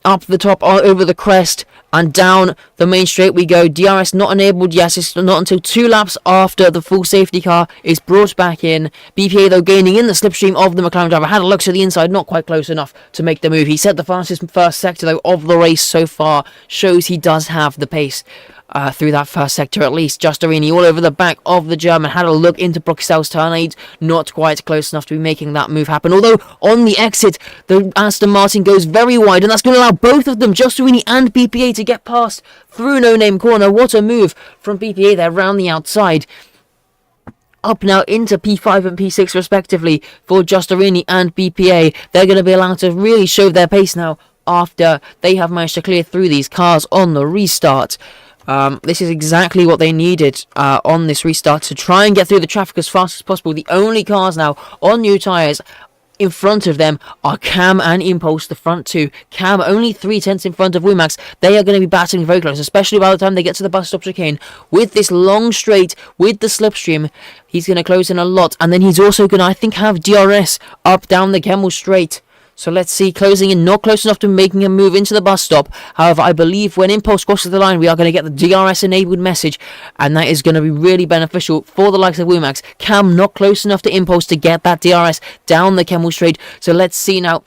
Up the top, over the crest, and down the main straight we go. DRS not enabled, yes, it's not until 2 laps after the full safety car is brought back in. BPA, though, gaining in the slipstream of the McLaren driver. Had a look to the inside, not quite close enough to make the move. He set the fastest first sector, though, of the race so far. Shows he does have the pace through that first sector at least. Justerini all over the back of the German. Had a look into Bruxelles turn 8. Not quite close enough to be making that move happen. Although, on the exit, the Aston Martin goes very wide, and that's going to allow both of them, Justerini and BPA, to get past through No Name Corner. What a move from BPA there round the outside. Up now into P5 and P6 respectively for Justerini and BPA. They're going to be allowed to really show their pace now after they have managed to clear through these cars on the restart. This is exactly what they needed on this restart to try and get through the traffic as fast as possible. The only cars now on new tyres in front of them are Cam and Impulse, the front two. Cam only 3/10 in front of Womack's. They are going to be battling very close, especially by the time they get to the bus stop chicane. With this long straight, with the slipstream, he's going to close in a lot. And then he's also going to, I think, have DRS up down the Kemmel straight. So let's see, closing in, not close enough to making a move into the bus stop. However, I believe when Impulse crosses the line, we are going to get the DRS enabled message, and that is going to be really beneficial for the likes of Womack's. Cam not close enough to Impulse to get that DRS down the Kemmel straight. So let's see now.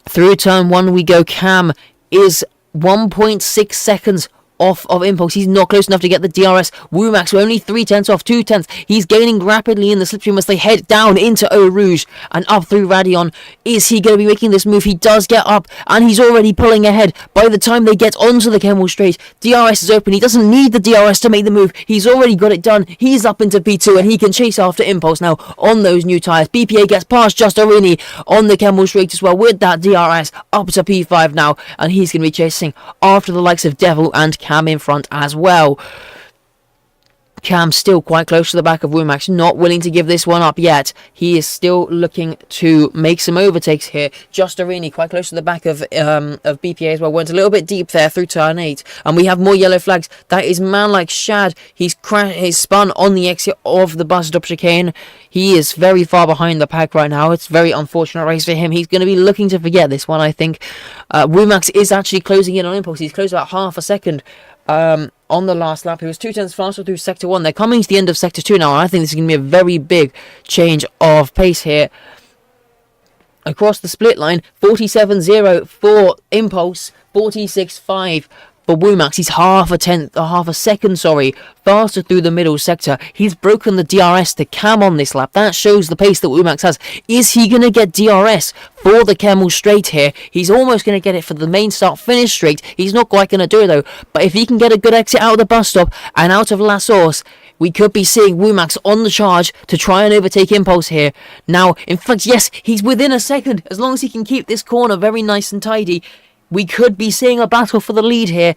Through turn 1 we go. Cam is 1.6 seconds off of Impulse. He's not close enough to get the DRS. Womack's only 3/10 off, 2/10. He's gaining rapidly in the slipstream as they head down into Eau Rouge and up through Radion. Is he going to be making this move? He does get up, and he's already pulling ahead. By the time they get onto the Kemmel straight, DRS is open. He doesn't need the DRS to make the move. He's already got it done. He's up into P2, and he can chase after Impulse now on those new tyres. BPA gets past Justerini on the Kemmel straight as well with that DRS up to P5 now, and he's going to be chasing after the likes of Devil and Cam in front as well. Cam still quite close to the back of Womack's, not willing to give this one up yet. He is still looking to make some overtakes here. Justerini quite close to the back of BPA as well. Went a little bit deep there through turn 8. And we have more yellow flags. That is man like Shad. He's spun on the exit of the bus stop chicane. He is very far behind the pack right now. It's a very unfortunate race for him. He's going to be looking to forget this one, I think. Womack's is actually closing in on Impulse. He's closed about half a second on the last lap. He was 2/10 faster through sector 1. They're coming to the end of sector 2 now. I think this is going to be a very big change of pace here. Across the split line, 47.0 for Impulse, 46.5 for Womack's. He's half a second, faster through the middle sector. He's broken the DRS to Cam on this lap. That shows the pace that Womack's has. Is he going to get DRS for the Kemmel straight here? He's almost going to get it for the main start finish straight. He's not quite going to do it though. But if he can get a good exit out of the bus stop and out of La Source, we could be seeing Womack's on the charge to try and overtake Impulse here. Now, in fact, yes, he's within a second. As long as he can keep this corner very nice and tidy, we could be seeing a battle for the lead here.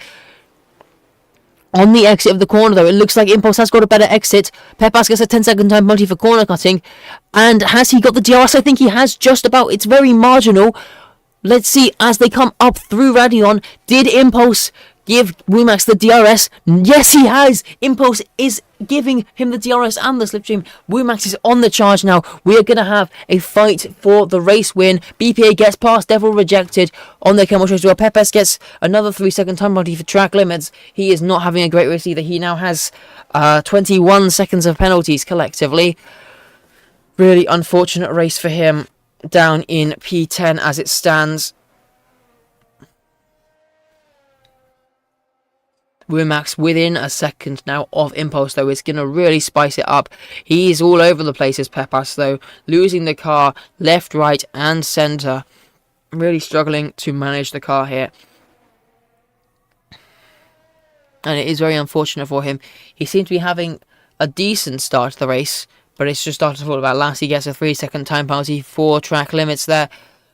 On the exit of the corner, though, it looks like Impulse has got a better exit. Pepas gets a 10-second time penalty for corner cutting. And has he got the DRS? I think he has just about. It's very marginal. Let's see, as they come up through Radion, did Impulse give Wumax the DRS? Yes, he has! Impulse is giving him the DRS and the slipstream. Wumax is on the charge now. We are going to have a fight for the race win. BPA gets past, Devil rejected on the camel trace. Well, Pepes gets another 3-second time penalty for track limits. He is not having a great race either. He now has 21 seconds of penalties collectively. Really unfortunate race for him down in P10 as it stands. Wumax within a second now of Impulse, though. It's going to really spice it up. He's all over the place as Pepas, though, losing the car left, right and centre. Really struggling to manage the car here. And it is very unfortunate for him. He seemed to be having a decent start to the race, but it's just started to fall about last. He gets a 3-second time penalty for track limits there.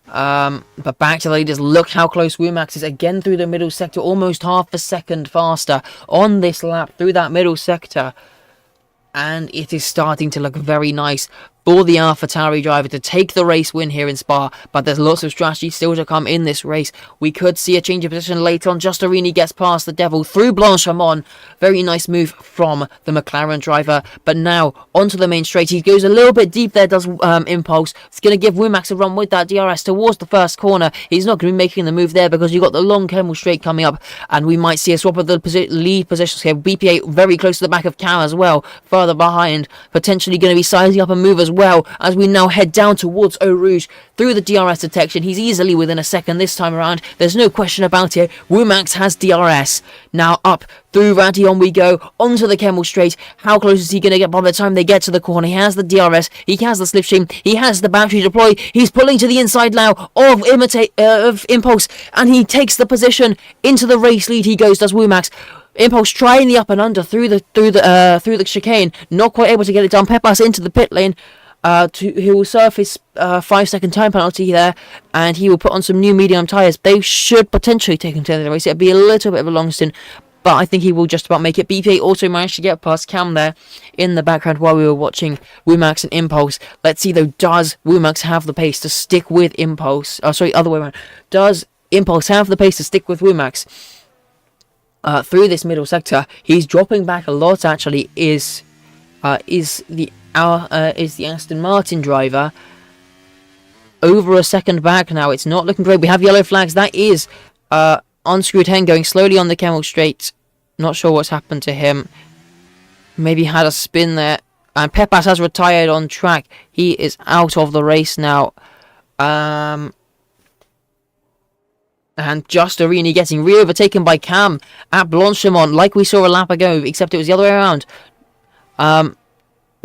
But back to the leaders. Look how close Wumax is again through the middle sector, almost half a second faster on this lap through that middle sector. And it is starting to look very nice for the AlphaTauri driver to take the race win here in Spa, but there's lots of strategy still to come in this race. We could see a change of position later on. Justorini gets past the Devil through Blanchimont. Very nice move from the McLaren driver, but now onto the main straight. He goes a little bit deep there, does Impulse. It's going to give Wumax a run with that DRS towards the first corner. He's not going to be making the move there because you've got the long Kemmel straight coming up, and we might see a swap of the lead positions here. BPA very close to the back of Cam as well, further behind, potentially going to be sizing up a move as well as we now head down towards Eau Rouge through the DRS detection. He's easily within a second this time around. There's no question about it. Wumax has DRS. Now up through Radion we go, onto the Kemmel straight. How close is he going to get by the time they get to the corner? He has the DRS, he has the slipstream, he has the battery deployed. He's pulling to the inside now of Impulse, and he takes the position into the race lead. He goes, does Wumax. Impulse trying the up and under through the chicane, not quite able to get it done. Pepas into the pit lane. He will serve his 5-second time penalty there, and he will put on some new medium tyres. They should potentially take him to the end of the race. It'll be a little bit of a long stint, but I think he will just about make it. BPA also managed to get past Cam there in the background while we were watching Wumax and Impulse. Let's see though, does Wumax have the pace to stick with Impulse? Oh, sorry, other way around. Does Impulse have the pace to stick with Wumax through this middle sector? He's dropping back a lot. Actually, is the Aston Martin driver over a second back now. It's not looking great. We have yellow flags. That is Unscrewed Hen going slowly on the Kemmel straight. Not sure what's happened to him. Maybe had a spin there. And Pepas has retired on track. He is out of the race now. And Justorini getting re-overtaken by Cam at Blanchimont, like we saw a lap ago, except it was the other way around.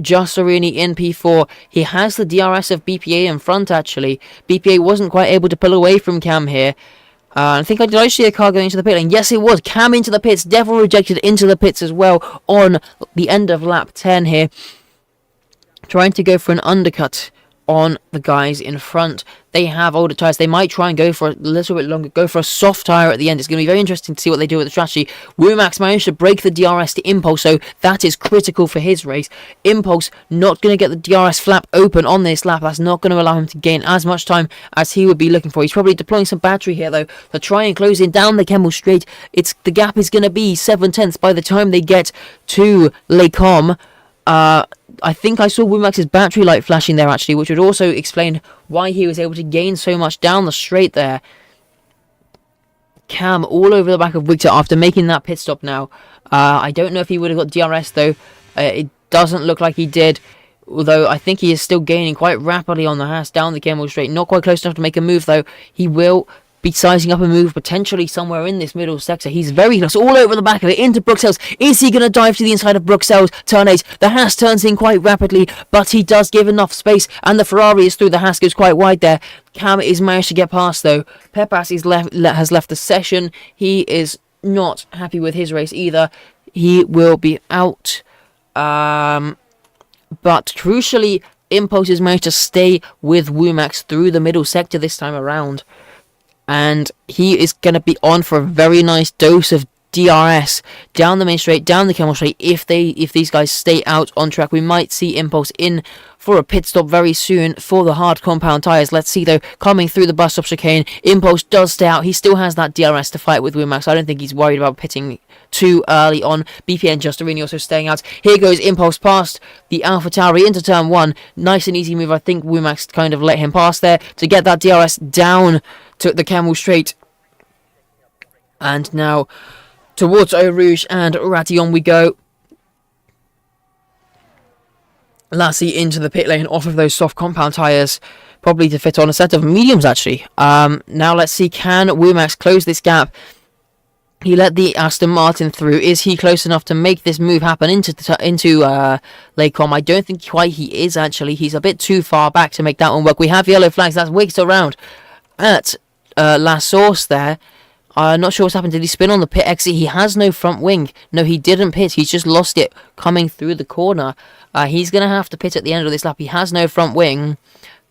Justorini in P4. He has the DRS of BPA in front, actually. BPA wasn't quite able to pull away from Cam here. I think did I see a car going into the pit lane? Yes, it was. Cam into the pits. Devil rejected into the pits as well on the end of lap 10 here. Trying to go for an undercut on the guys in front. They have older tyres. They might try and go for a little bit longer, go for a soft tyre at the end. It's going to be very interesting to see what they do with the strategy. Wumax managed to break the DRS to Impulse, so that is critical for his race. Impulse not going to get the DRS flap open on this lap. That's not going to allow him to gain as much time as he would be looking for. He's probably deploying some battery here, though, to try and close in down the Kemmel straight. The gap is going to be 7/10 by the time they get to Les Combes. I think I saw Wumax's battery light flashing there, actually, which would also explain why he was able to gain so much down the straight there. Cam all over the back of Victor after making that pit stop now. I don't know if he would have got DRS, though. It doesn't look like he did, although I think he is still gaining quite rapidly on the Haas down the Kemmel straight. Not quite close enough to make a move, though. He will be sizing up a move potentially somewhere in this middle sector. He's very close, all over the back of it, into Bruxelles. Is he going to dive to the inside of Bruxelles? Turn 8. The Haas turns in quite rapidly, but he does give enough space, and the Ferrari is through. The Haas goes quite wide there. Cam is managed to get past, though. Pepas has left the session. He is not happy with his race either. He will be out. But crucially, Impulse has managed to stay with Wumax through the middle sector this time around. And he is going to be on for a very nice dose of DRS down the main straight, down the Camel straight. If these guys stay out on track, we might see Impulse in for a pit stop very soon for the hard compound tyres. Let's see though, coming through the bus stop chicane, Impulse does stay out. He still has that DRS to fight with Womack, so I don't think he's worried about pitting too early on. BPA and Justerini also staying out. Here goes Impulse past the AlphaTauri into turn 1. Nice and easy move. I think Womack's kind of let him pass there to get that DRS down to the Camel straight. And now towards Eau Rouge and Ration we go. Lassie into the pit lane off of those soft compound tyres, probably to fit on a set of mediums actually. Now let's see, can Womack close this gap? He let the Aston Martin through. Is he close enough to make this move happen into Lacom? I don't think quite he is actually. He's a bit too far back to make that one work. We have yellow flags. That's Wiggs around at La Source there. Not sure what's happened. Did he spin on the pit exit? He has no front wing. No, he didn't pit. He's just lost it coming through the corner. He's going to have to pit at the end of this lap. He has no front wing.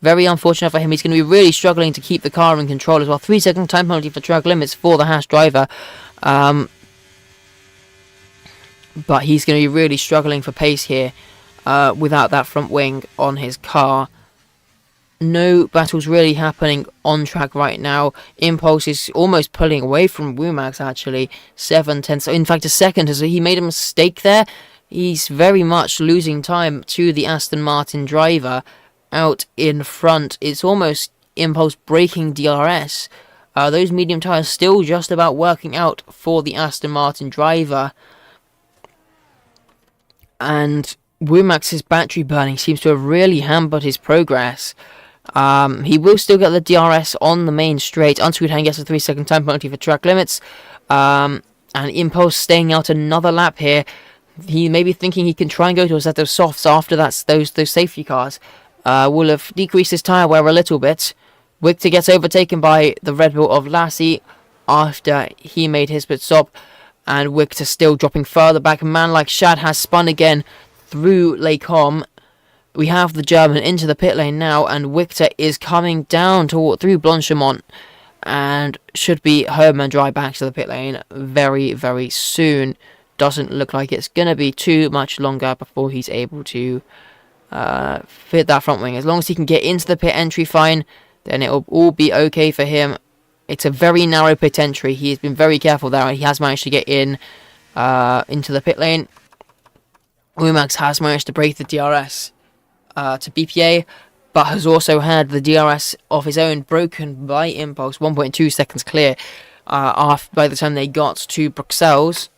Very unfortunate for him. He's going to be really struggling to keep the car in control as well. 3-second time penalty for track limits for the Haas driver. But he's going to be really struggling for pace here without that front wing on his car. No battles really happening on track right now. Impulse is almost pulling away from Womack actually. 7/10. In fact, a second as he made a mistake there. He's very much losing time to the Aston Martin driver out in front. It's almost Impulse breaking DRS. Those medium tyres still just about working out for the Aston Martin driver. And Womack's battery burning seems to have really hampered his progress. He will still get the DRS on the main straight. Unscrewed hand gets a 3-second time penalty for track limits. And Impulse staying out another lap here. He may be thinking he can try and go to a set of softs after those safety cars. Will have decreased his tyre wear a little bit. Victor gets overtaken by the Red Bull of Lassie after he made his pit stop. And Victor still dropping further back. A man like Shad has spun again through Lacom. We have the German into the pit lane now, and Victor is coming down through Blanchimont and should be home and dry back to the pit lane very, very soon. Doesn't look like it's going to be too much longer before he's able to fit that front wing. As long as he can get into the pit entry fine, then it'll all be okay for him. It's a very narrow pit entry. He has been very careful there. He has managed to get in into the pit lane. Womack has managed to break the DRS to BPA, but has also had the DRS of his own broken by Impulse. 1.2 seconds clear by the time they got to Bruxelles.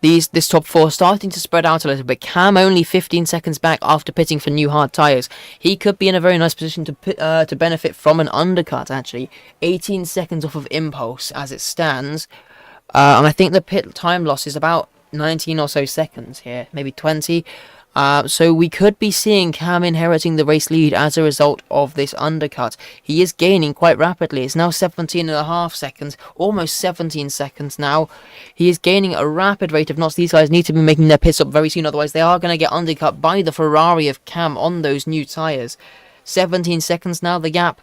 This top four starting to spread out a little bit. Cam only 15 seconds back after pitting for new hard tyres. He could be in a very nice position to benefit from an undercut, actually. 18 seconds off of Impulse as it stands. And I think the pit time loss is about 19 or so seconds here, maybe 20. So we could be seeing Cam inheriting the race lead as a result of this undercut. He is gaining quite rapidly. It's now 17.5 seconds, almost 17 seconds now. He is gaining a rapid rate of knots. These guys need to be making their pit stop very soon, otherwise they are going to get undercut by the Ferrari of Cam on those new tyres. 17 seconds now, the gap.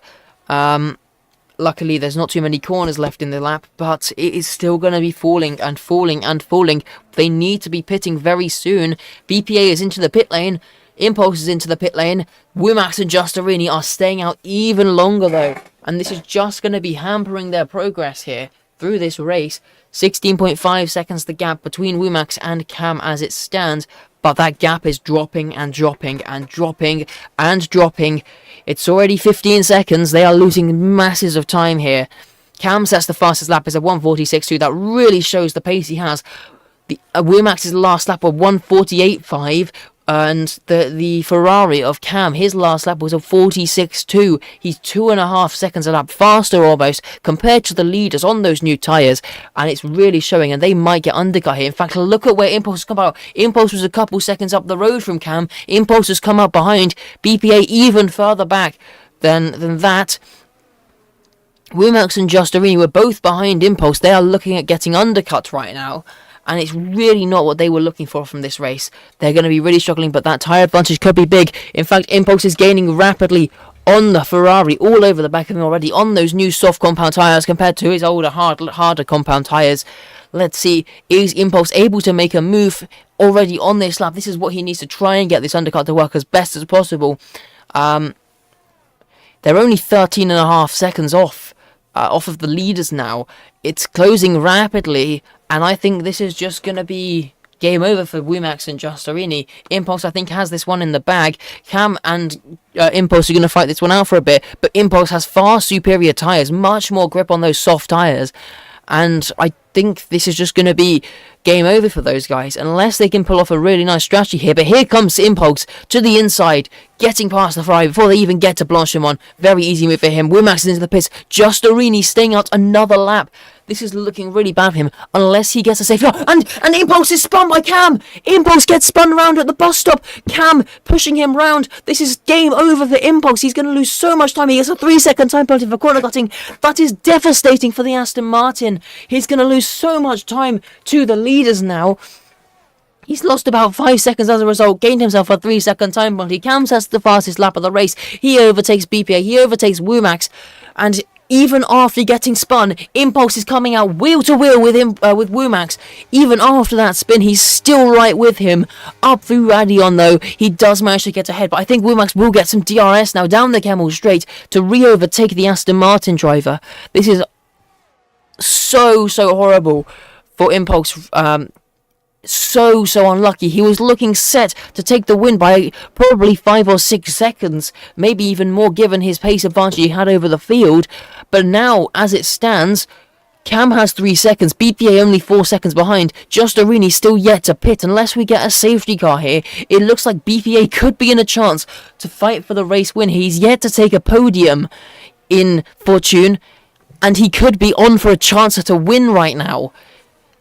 Luckily, there's not too many corners left in the lap, but it is still going to be falling and falling and falling. They need to be pitting very soon. BPA is into the pit lane. Impulse is into the pit lane. Womack and Justerini are staying out even longer, though. And this is just going to be hampering their progress here through this race. 16.5 seconds the gap between Womack and Cam as it stands. But that gap is dropping and dropping and dropping and dropping. It's already 15 seconds. They are losing masses of time here. Cam sets the fastest lap is a 1:46.2. That really shows the pace he has. Womack's last lap was 1:48.5. And the Ferrari of Cam, his last lap was a 46.2. He's 2.5 seconds a lap faster almost compared to the leaders on those new tyres. And it's really showing, and they might get undercut here. In fact, look at where Impulse has come out. Impulse was a couple seconds up the road from Cam. Impulse has come out behind BPA even further back than that. Womack and Justerini were both behind Impulse. They are looking at getting undercut right now. And it's really not what they were looking for from this race. They're going to be really struggling, but that tyre advantage could be big. In fact, Impulse is gaining rapidly on the Ferrari, all over the back of him already, on those new soft compound tyres compared to his older, harder compound tyres. Let's see, is Impulse able to make a move already on this lap? This is what he needs to try and get this undercut to work as best as possible. They're only 13.5 seconds off of the leaders now. It's closing rapidly, and I think this is just going to be game over for Womack and Giustarini. Impulse, I think, has this one in the bag. Cam and Impulse are going to fight this one out for a bit, but Impulse has far superior tyres, much more grip on those soft tyres, and I think this is just going to be game over for those guys, unless they can pull off a really nice strategy here. But here comes Impulse to the inside, getting past the Ferrari before they even get to Blanchimont. Very easy move for him. Womack into the pits. Giustarini staying out another lap. This is looking really bad for him, unless he gets a safe shot. And Impulse is spun by Cam. Impulse gets spun round at the bus stop. Cam pushing him round. This is game over for Impulse. He's going to lose so much time. He gets a 3-second time penalty for corner cutting. That is devastating for the Aston Martin. He's going to lose so much time to the leaders now. He's lost about 5 seconds as a result, gained himself a 3-second time penalty. Cam has the fastest lap of the race. He overtakes BPA, he overtakes Womack, and even after getting spun, Impulse is coming out wheel to wheel with him, with Womack. Even after that spin, he's still right with him. Up through Radion, though, he does manage to get ahead, but I think Womack will get some DRS now down the Camel Straight to re-overtake the Aston Martin driver. This is so horrible for Impulse. So unlucky. He was looking set to take the win by probably 5 or 6 seconds, maybe even more given his pace advantage he had over the field. But now, as it stands, Cam has 3 seconds, BPA only 4 seconds behind. Giustarini still yet to pit. Unless we get a safety car here, it looks like BPA could be in a chance to fight for the race win. He's yet to take a podium in Fortune, and he could be on for a chance at a win right now.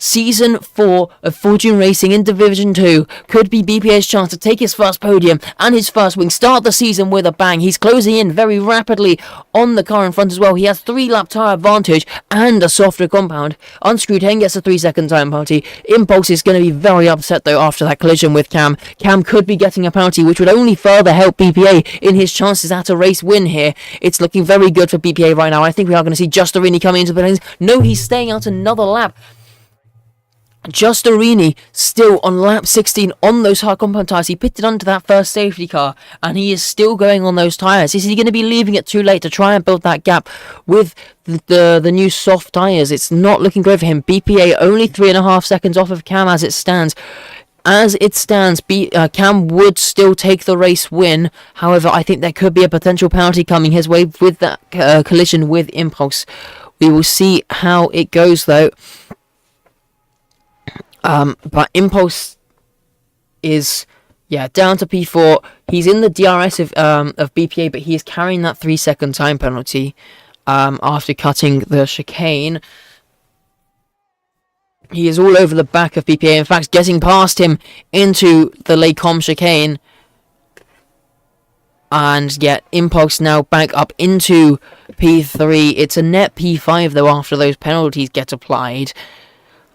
Season 4 of Fortune Racing in Division 2 could be BPA's chance to take his first podium and his first win. Start the season with a bang. He's closing in very rapidly on the car in front as well. He has 3-lap tyre advantage and a softer compound. Unscrewed Hen gets a 3-second time penalty. Impulse is going to be very upset though after that collision with Cam. Cam could be getting a penalty, which would only further help BPA in his chances at a race win here. It's looking very good for BPA right now. I think we are going to see Giustarini coming into the lanes. No, he's staying out another lap. Giustarini still on lap 16 on those hard compound tyres. He pitted onto that first safety car and he is still going on those tyres. Is he going to be leaving it too late to try and build that gap with the new soft tyres? It's not looking great for him. BPA only 3.5 seconds off of Cam as it stands. As it stands, Cam would still take the race win. However, I think there could be a potential penalty coming his way with that collision with Impulse. We will see how it goes though. But Impulse is, down to P4. He's in the DRS of BPA, but he is carrying that 3-second time penalty after cutting the chicane. He is all over the back of BPA, in fact, getting past him into the Les Combes chicane. And Impulse now back up into P3. It's a net P5, though, after those penalties get applied.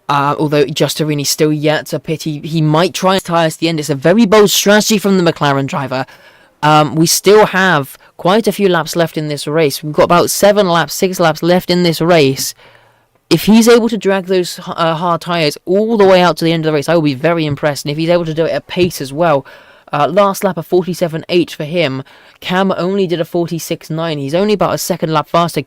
Although Giustarini still yet to pit, he might try his tyres at the end. It's a very bold strategy from the McLaren driver. We still have quite a few laps left in this race. We've got about 6 laps left in this race. If he's able to drag those hard tyres all the way out to the end of the race, I will be very impressed. And if he's able to do it at pace as well. Last lap a 47.8 for him. Cam only did a 46.9. He's only about a second lap faster.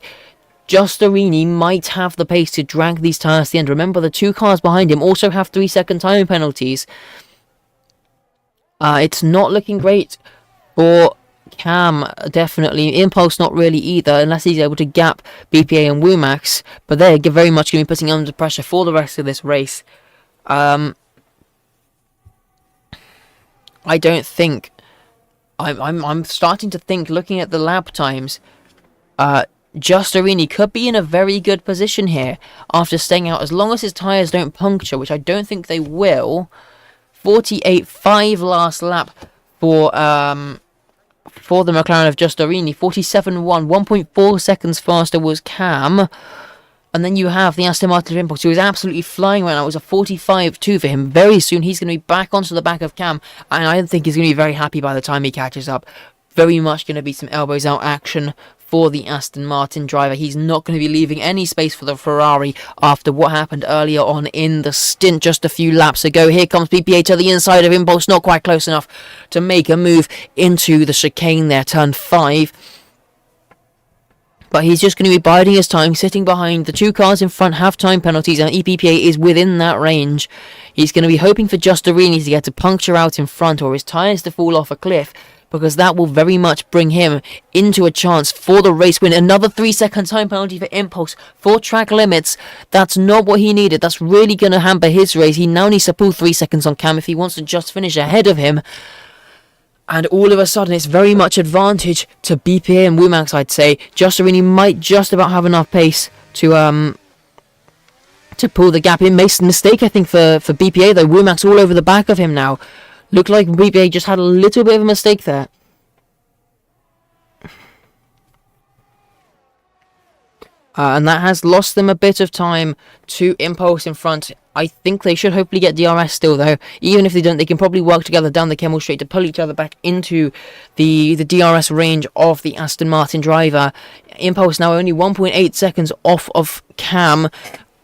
Giustarini might have the pace to drag these tyres to the end. Remember, the 2 cars behind him also have 3-second time penalties. It's not looking great for Cam, definitely. Impulse not really either, unless he's able to gap BPA and Womack. But they're very much going to be putting him under pressure for the rest of this race. I don't think... I'm starting to think, looking at the lap times... Giustarini could be in a very good position here after staying out, as long as his tyres don't puncture, which I don't think they will. 48.5 last lap for the McLaren of Giustarini. 47.1, 1.4 seconds faster was Cam. And then you have the Aston Martin of Impulse, who is absolutely flying right now. It was a 45.2 for him. Very soon he's going to be back onto the back of Cam, and I don't think he's going to be very happy by the time he catches up. very much going to be some elbows out action for the Aston Martin driver. He's not going to be leaving any space for the Ferrari after what happened earlier on in the stint just a few laps ago. Here comes BPA to the inside of Impulse, not quite close enough to make a move into the chicane there, turn 5. But he's just going to be biding his time, sitting behind the 2 cars in front, have time penalties, and EPPA is within that range. He's going to be hoping for Justerini to get a puncture out in front or his tyres to fall off a cliff, because that will very much bring him into a chance for the race win. Another 3-second time penalty for Impulse for track limits. That's not what he needed. That's really going to hamper his race. He now needs to pull 3 seconds on Cam if he wants to just finish ahead of him. And all of a sudden, it's very much advantage to BPA and Womack, I'd say. Justerini might just about have enough pace to pull the gap in. Makes a mistake, I think, for BPA, though. Womack's all over the back of him now. Looked like BPA just had a little bit of a mistake there. And that has lost them a bit of time to Impulse in front. I think they should hopefully get DRS still, though. Even if they don't, they can probably work together down the Kemmel Straight to pull each other back into the DRS range of the Aston Martin driver. Impulse now only 1.8 seconds off of Cam.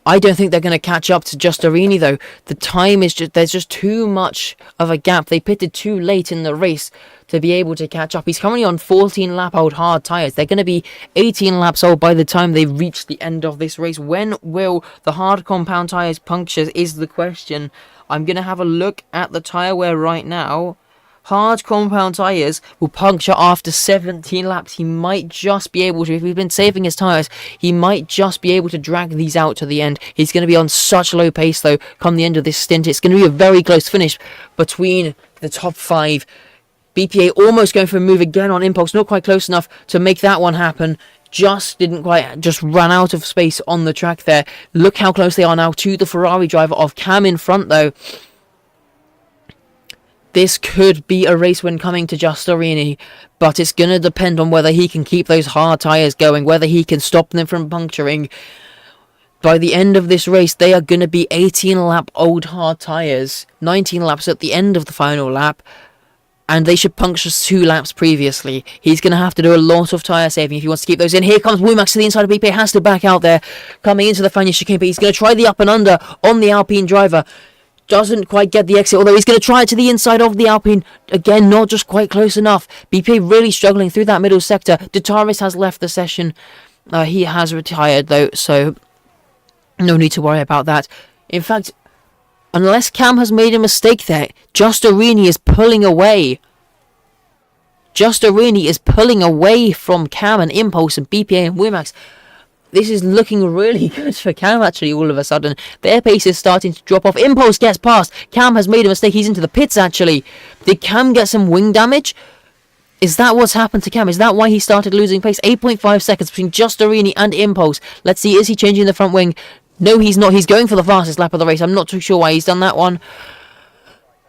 I don't think they're going to catch up to Justerini, though. The time is just, there's just too much of a gap. They pitted too late in the race to be able to catch up. He's currently on 14 lap old hard tyres. They're going to be 18 laps old by the time they reach the end of this race. When will the hard compound tyres puncture is the question. I'm going to have a look at the tyre wear right now. Hard compound tyres will puncture after 17 laps. He might just be able to, if he's been saving his tyres, he might just be able to drag these out to the end. He's going to be on such low pace, though, come the end of this stint. It's going to be a very close finish between the top 5. BPA almost going for a move again on Impulse, not quite close enough to make that one happen. Just ran out of space on the track there. Look how close they are now to the Ferrari driver of Cam in front, though. This could be a race win coming to Justerini, but it's going to depend on whether he can keep those hard tyres going, whether he can stop them from puncturing. By the end of this race, they are going to be 18 lap old hard tyres, 19 laps at the end of the final lap, and they should puncture 2 laps previously. He's going to have to do a lot of tyre saving if he wants to keep those in. Here comes Womack to the inside of BP, has to back out there, coming into the Fagnes chicane, but he's going to try the up and under on the Alpine driver. Doesn't quite get the exit, although he's going to try it to the inside of the Alpine. Again, not just quite close enough. BP really struggling through that middle sector. Dutaris has left the session. He has retired, though, so no need to worry about that. In fact, unless Cam has made a mistake there, Justerini is pulling away. Justerini is pulling away from Cam and Impulse and BPA and Womack. This is looking really good for Cam, actually, all of a sudden. Their pace is starting to drop off. Impulse gets past. Cam has made a mistake. He's into the pits, actually. Did Cam get some wing damage? Is that what's happened to Cam? Is that why he started losing pace? 8.5 seconds between Justerini and Impulse. Let's see, is he changing the front wing? No, he's not. He's going for the fastest lap of the race. I'm not too sure why he's done that one.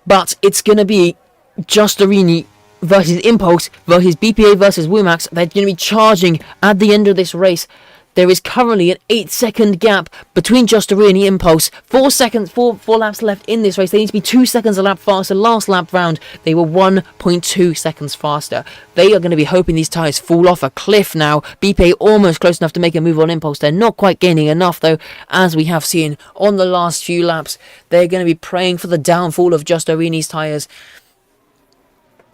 But it's going to be Justerini versus Impulse versus BPA versus Womack. They're going to be charging at the end of this race. There is currently an 8-second gap between Justerini and Impulse. 4 laps left in this race. They need to be 2 seconds a lap faster. Last lap round, they were 1.2 seconds faster. They are going to be hoping these tyres fall off a cliff now. BP almost close enough to make a move on Impulse. They're not quite gaining enough, though, as we have seen on the last few laps. They're going to be praying for the downfall of Justerini's tyres.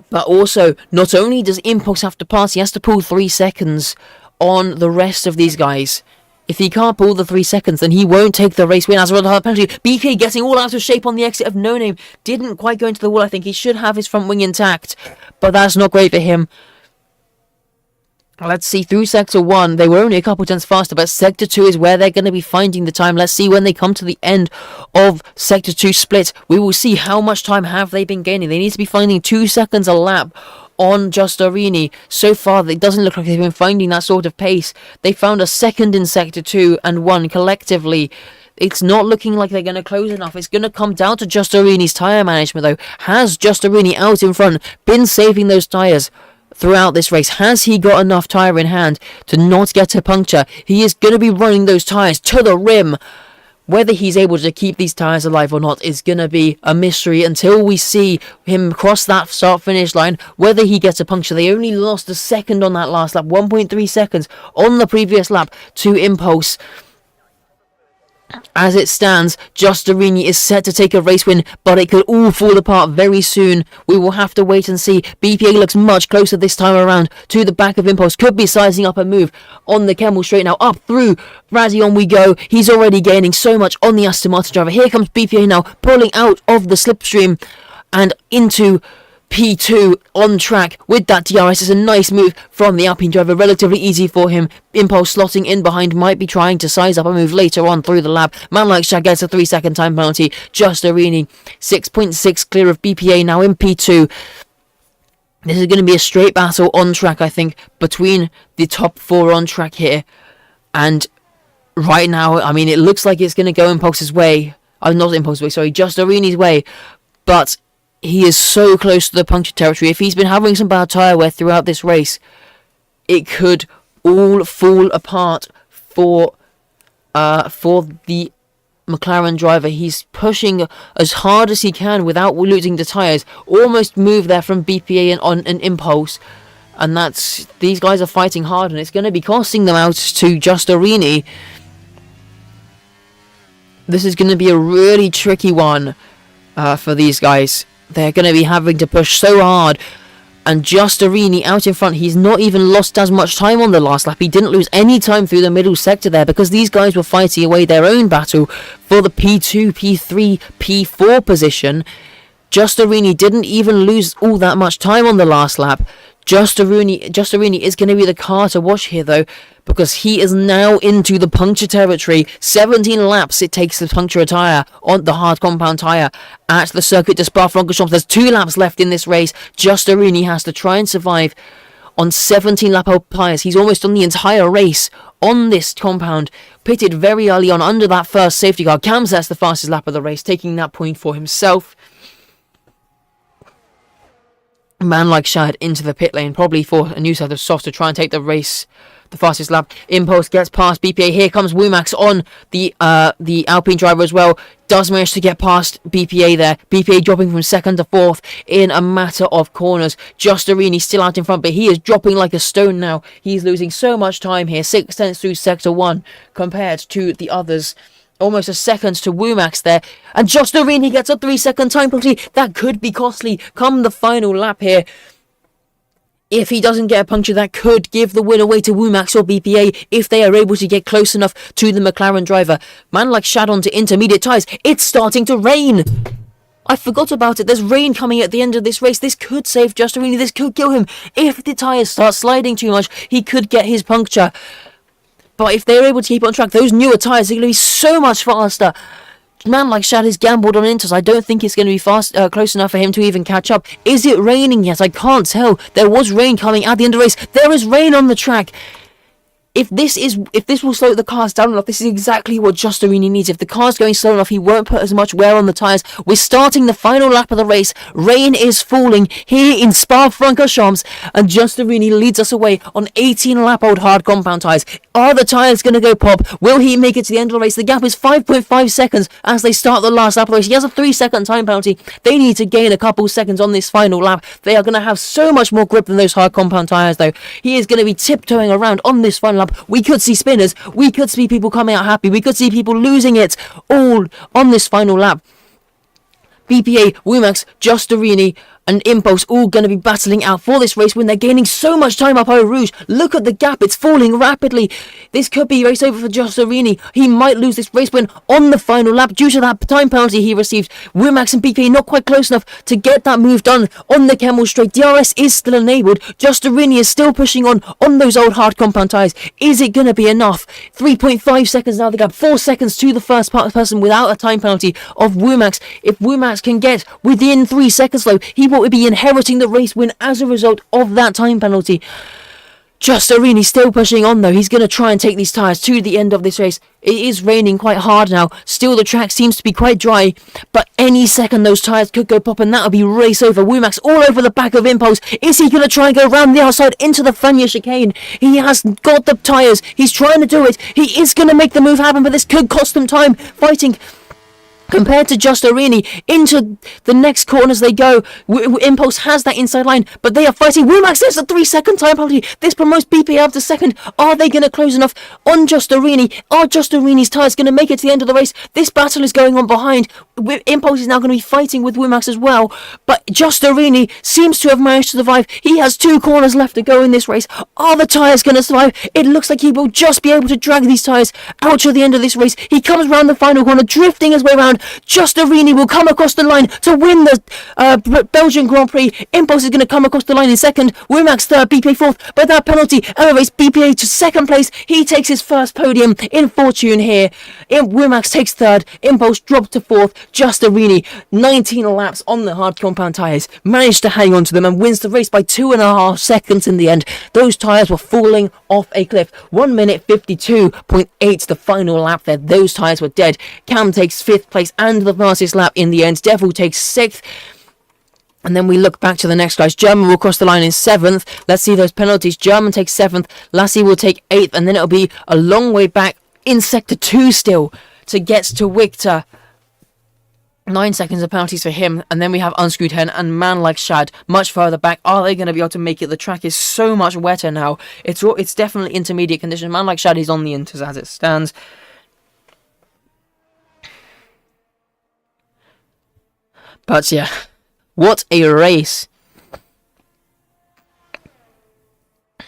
But also, not only does Impulse have to pass, he has to pull 3 seconds on the rest of these guys. If he can't pull the 3 seconds, then he won't take the race win. As a result of penalty, BK getting all out of shape on the exit of No Name. Didn't quite go into the wall, I think. He should have his front wing intact, but that's not great for him. Let's see, through Sector 1, they were only a couple tenths faster, but Sector 2 is where they're going to be finding the time. Let's see when they come to the end of Sector 2 split. We will see how much time have they been gaining. They need to be finding 2 seconds a lap on Justerini. So far, it doesn't look like they've been finding that sort of pace. They found a second in Sector 2 and 1 collectively. It's not looking like they're going to close enough. It's going to come down to Justerini's tyre management, though. Has Justerini out in front been saving those tyres throughout this race? Has he got enough tyre in hand to not get a puncture? He is going to be running those tyres to the rim. Whether he's able to keep these tyres alive or not is going to be a mystery until we see him cross that start-finish line. Whether he gets a puncture. They only lost a second on that last lap. 1.3 seconds on the previous lap to Impulse. As it stands, Giustorini is set to take a race win, but it could all fall apart very soon. We will have to wait and see. BPA looks much closer this time around to the back of Impulse. Could be sizing up a move on the Kemmel straight now. Up through Razzie on we go. He's already gaining so much on the Aston Martin driver. Here comes BPA now, pulling out of the slipstream and into P2 on track with that DRS. Is a nice move from the Alpine driver, relatively easy for him. Impulse slotting in behind, might be trying to size up a move later on through the lap. Man like Shaq gets a 3-second time penalty. Giustorini 6.6 clear of BPA now in P2. This is going to be a straight battle on track, I think, between the top 4 on track here. And right now, I mean, it looks like it's going to go Impulse's way. Not Impulse's way, sorry, Giustorini's way. But he is so close to the puncture territory. If he's been having some bad tyre wear throughout this race, it could all fall apart for the McLaren driver. He's pushing as hard as he can without losing the tyres. Almost moved there from BPA and on an Impulse. And these guys are fighting hard, and it's going to be costing them out to Giustorini. This is going to be a really tricky one for these guys. They're going to be having to push so hard. And Giustorini out in front. He's not even lost as much time on the last lap. He didn't lose any time through the middle sector there, because these guys were fighting away their own battle for the P2, P3, P4 position. Giustorini didn't even lose all that much time on the last lap. Giustorini is going to be the car to watch here, though, because he is now into the puncture territory. 17 laps it takes to puncture a tyre on the hard compound tyre at the Circuit de Spa-Francorchamps. There's 2 laps left in this race. Giustorini has to try and survive on 17 lap tyres. He's almost on the entire race on this compound. Pitted very early on under that first safety car. Kamsat's the fastest lap of the race, taking that point for himself. Man like Shad into the pit lane, probably for a new set of softs to try and take the race, the fastest lap. Impulse gets past BPA. Here comes Womack on the Alpine driver as well. Does manage to get past BPA there. BPA dropping from 2nd to 4th in a matter of corners. Giustorini still out in front, but he is dropping like a stone now. He's losing so much time here. 6 tenths through Sector 1 compared to the others. Almost a second to Womack there. And Giustorini gets a 3-second time penalty. That could be costly come the final lap here. If he doesn't get a puncture, that could give the win away to Womack or BPA if they are able to get close enough to the McLaren driver. Man like Shad on to intermediate tyres. It's starting to rain. I forgot about it. There's rain coming at the end of this race. This could save Giustorini. This could kill him. If the tyres start sliding too much, he could get his puncture. But if they're able to keep on track, those newer tyres are going to be so much faster. Man like Shad has gambled on Inters. I don't think it's going to be close enough for him to even catch up. Is it raining yet? I can't tell. There was rain coming at the end of the race. There is rain on the track. If this will slow the cars down enough, this is exactly what Giustorini needs. If the car's going slow enough, he won't put as much wear on the tyres. We're starting the final lap of the race. Rain is falling here in Spa-Francorchamps, and Giustorini leads us away on 18-lap-old hard compound tyres. Are the tyres going to go pop? Will he make it to the end of the race? The gap is 5.5 seconds as they start the last lap of the race. He has a 3-second time penalty. They need to gain a couple seconds on this final lap. They are going to have so much more grip than those hard compound tyres, though. He is going to be tiptoeing around on this final lap. We could see spinners. We could see people coming out happy. We could see people losing it all on this final lap. BPA, Womack, Giustorini and Impulse all going to be battling out for this race when they're gaining so much time up Eau Rouge. Look at the gap, it's falling rapidly. This could be race over for Giustorini. He might lose this race win on the final lap due to that time penalty he received. Womack and BPA not quite close enough to get that move done on the Kemmel straight. DRS is still enabled. Giustorini is still pushing on those old hard compound tyres. Is it going to be enough? 3.5 seconds now the gap. 4 seconds to the first person without a time penalty of Womack. If Womack can get within 3 seconds though, he will be inheriting the race win as a result of that time penalty. Justerini still pushing on though. He's going to try and take these tyres to the end of this race. It is raining quite hard now. Still the track seems to be quite dry. But any second those tyres could go pop and that'll be race over. Womack's all over the back of Impulse. Is he going to try and go around the outside into the Fanya chicane? He has got the tyres. He's trying to do it. He is going to make the move happen, but this could cost him time. Fighting compared to Justerini into the next corners they go. Impulse has that inside line, but they are fighting. Womack there's a 3-second time penalty. This promotes BP up to second. Are they going to close enough on Justerini? Are Justerini's tyres going to make it to the end of the race? This battle is going on behind. Impulse is now going to be fighting with Womack as well, but Justerini seems to have managed to survive. He has 2 corners left to go in this race. Are the tyres going to survive? It looks like he will just be able to drag these tyres out to the end of this race. He comes round the final corner, drifting his way around. Justerini will come across the line to win the Belgian Grand Prix. Impulse is going to come across the line in second. Womack's third, BPA fourth, but that penalty elevates BPA to second place. He takes his first podium in Fortune here. Womack takes third. Impulse drops to fourth. Justerini, 19 laps on the hard compound tyres, managed to hang on to them and wins the race by 2.5 seconds in the end. Those tyres were falling off a cliff. 1 minute 52.8 the final lap there. Those tyres were dead. Cam takes 5th place and the fastest lap in the end. Devil takes 6th. And then we look back to the next guys. German will cross the line in 7th. Let's see those penalties. German takes 7th. Lassie will take 8th. And then it'll be a long way back in Sector 2 still to get to Victor. 9 seconds of penalties for him. And then we have Unscrewed Hen and Man Like Shad much further back. Are they going to be able to make it? The track is so much wetter now. It's definitely intermediate condition. Man Like Shad is on the inters as it stands. But yeah, what a race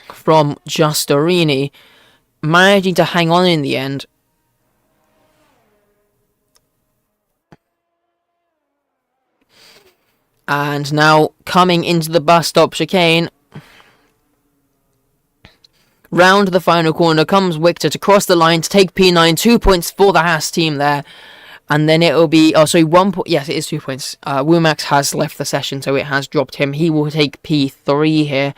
from Justerini, managing to hang on in the end. And now coming into the bus stop chicane, round the final corner comes Victor to cross the line to take P9, 2 points for the Haas team there. And then it'll be, 1 point, yes, it is 2 points. Womack has left the session, so it has dropped him. He will take P3 here.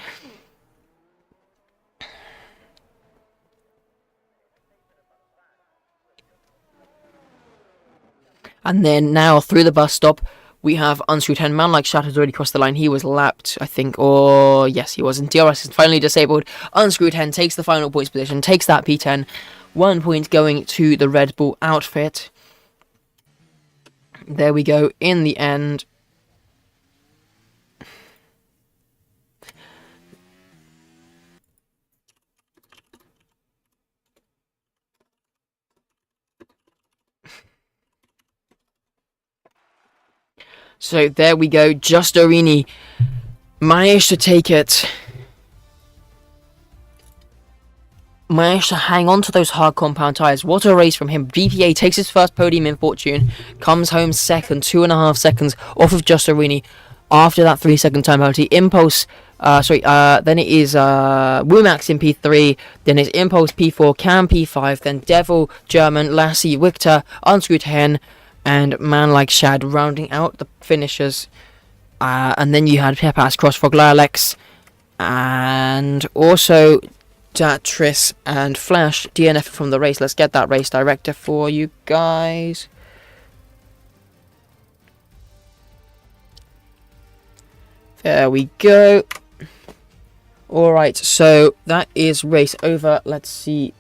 And then now through the bus stop, we have Unscrewed Hen. Man Like Shad has already crossed the line. He was lapped, I think, or yes, he was. And DRS is finally disabled. Unscrewed Hen takes the final points position, takes that P10. 1 point going to the Red Bull outfit. There we go, in the end. So there we go, Justerini managed to take it. Managed to hang on to those hard compound tyres. What a race from him. BPA takes his first podium in Fortune. Comes home second, 2.5 seconds off of Justerini. After that 3-second time penalty. Impulse, then it is Womack in P3. Then it's Impulse P4, Cam P5. Then Devil, German, Lassie, Victor, Unscrewed Hen, and Man Like Shad rounding out the finishers. And then you had Pepas, Crossfrog, Lilacs, and also Datris and Flash DNF from the race. Let's get that race director for you guys. There we go. Alright, so that is race over. Let's see.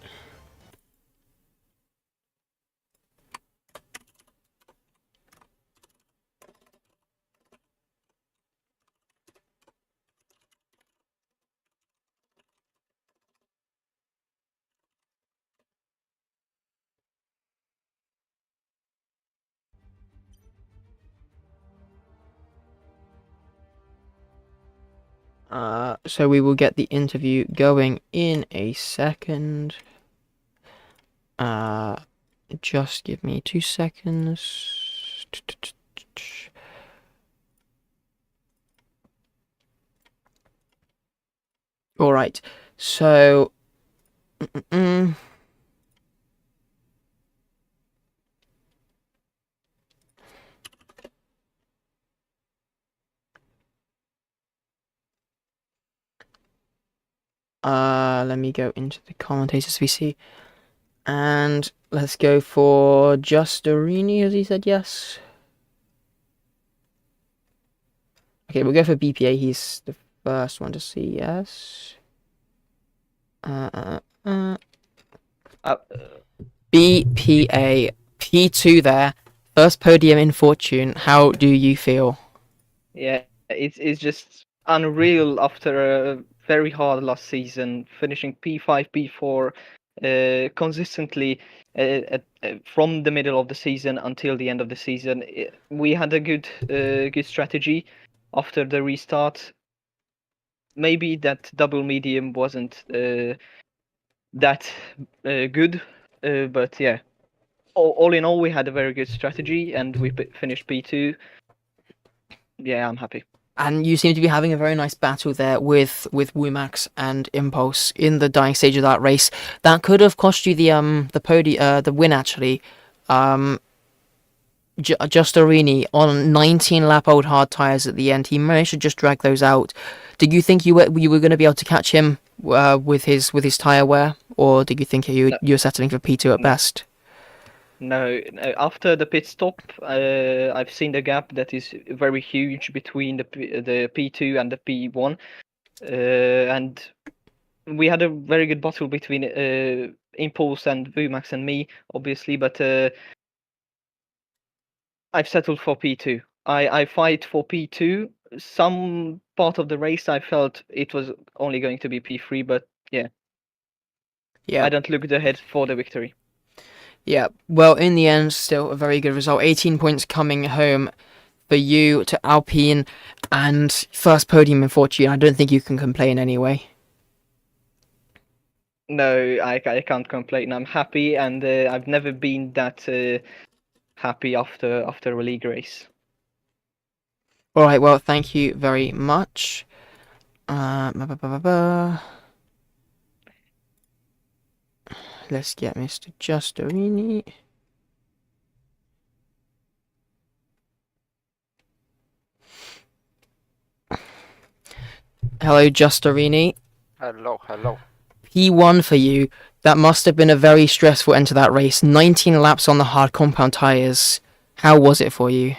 So we will get the interview going in a second. Just give me 2 seconds. Alright, so... Let me go into the commentators we see. And let's go for Justorini, as he said yes. Okay, we'll go for BPA. He's the first one to see yes. BPA P2 there. First podium in Fortune. How do you feel? Yeah, it's just unreal after a very hard last season, finishing P5, P4 consistently from the middle of the season until the end of the season. We had a good strategy after the restart. Maybe that double medium wasn't that good, but yeah. All in all, we had a very good strategy, and we finished P2. Yeah, I'm happy. And you seem to be having a very nice battle there with Wumax and Impulse in the dying stage of that race. That could have cost you the win actually. Justorini on 19 lap old hard tires at the end. He managed to just drag those out. Did you think you were going to be able to catch him with his tire wear, or did you think you were settling for P2 at best? No, after the pit stop, I've seen the gap that is very huge between the P2 and the P1, and we had a very good battle between Impulse and Vumax and me, obviously, but I've settled for P2. I fight for P2. Some part of the race I felt it was only going to be P3, but yeah, Yeah. I don't look ahead for the victory. Yeah, well, in the end, still a very good result. 18 points coming home for you to Alpine and first podium in Fortune. I don't think you can complain anyway. No, I can't complain. I'm happy, and I've never been that happy after a league race. All right, well, thank you very much. Let's get Mr. Justorini. Hello, Justorini. Hello. P1 for you. That must have been a very stressful end to that race. 19 laps on the hard compound tyres. How was it for you?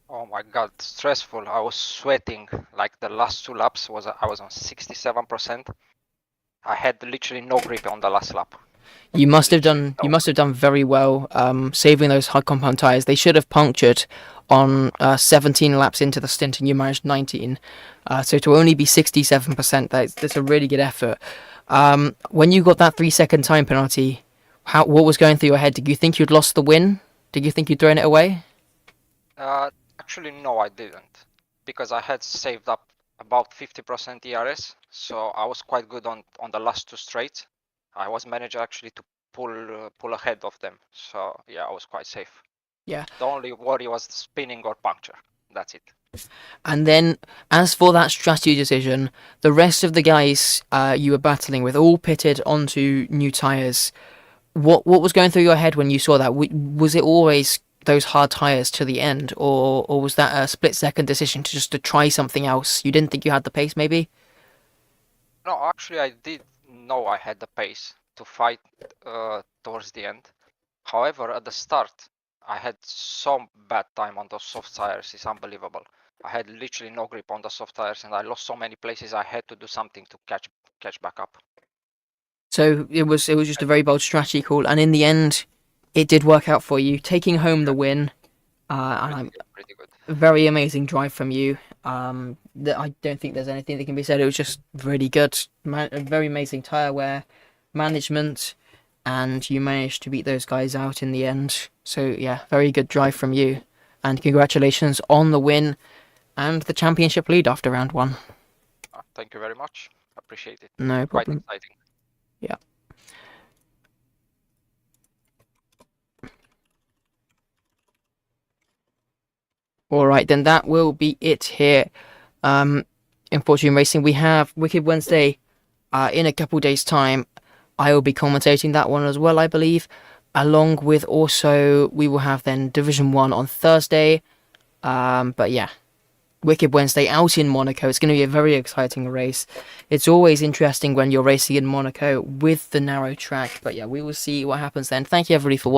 Oh my god, stressful. I was sweating. Like the last 2 laps I was on 67%. I had literally no grip on the last lap. You must have done very well saving those hard compound tyres. They should have punctured on 17 laps into the stint and you managed 19. So to only be 67%, that's a really good effort. When you got that 3-second time penalty, what was going through your head? Did you think you'd lost the win? Did you think you'd thrown it away? Actually, no, I didn't. Because I had saved up about 50% ERS, so I was quite good on the last 2 straights. I was managed actually to pull ahead of them, so yeah, I was quite safe. Yeah. The only worry was spinning or puncture. That's it. And then, as for that strategy decision, the rest of the guys you were battling with all pitted onto new tyres. What was going through your head when you saw that? Was it always those hard tyres to the end, or was that a split-second decision to try something else? You didn't think you had the pace, maybe? No, actually, I did know I had the pace to fight towards the end. However, at the start, I had some bad time on those soft tires. It's unbelievable. I had literally no grip on the soft tires, and I lost so many places. I had to do something to catch back up. So it was just a very bold strategy call, and in the end, it did work out for you, taking home the win. Pretty good. Very amazing drive from you. I don't think there's anything that can be said. It was just really good, very amazing tire wear management, and you managed to beat those guys out in the end. So yeah, very good drive from you, and congratulations on the win and the championship lead after round 1. Thank you very much. Appreciate it. No problem. Quite exciting. Yeah. All right, then that will be it here. In Fortune Racing, we have Wicked Wednesday in a couple days' time. I will be commentating that one as well, I believe. Along with also, we will have then Division 1 on Thursday. But yeah, Wicked Wednesday out in Monaco. It's going to be a very exciting race. It's always interesting when you're racing in Monaco with the narrow track. But yeah, we will see what happens then. Thank you everybody for watching.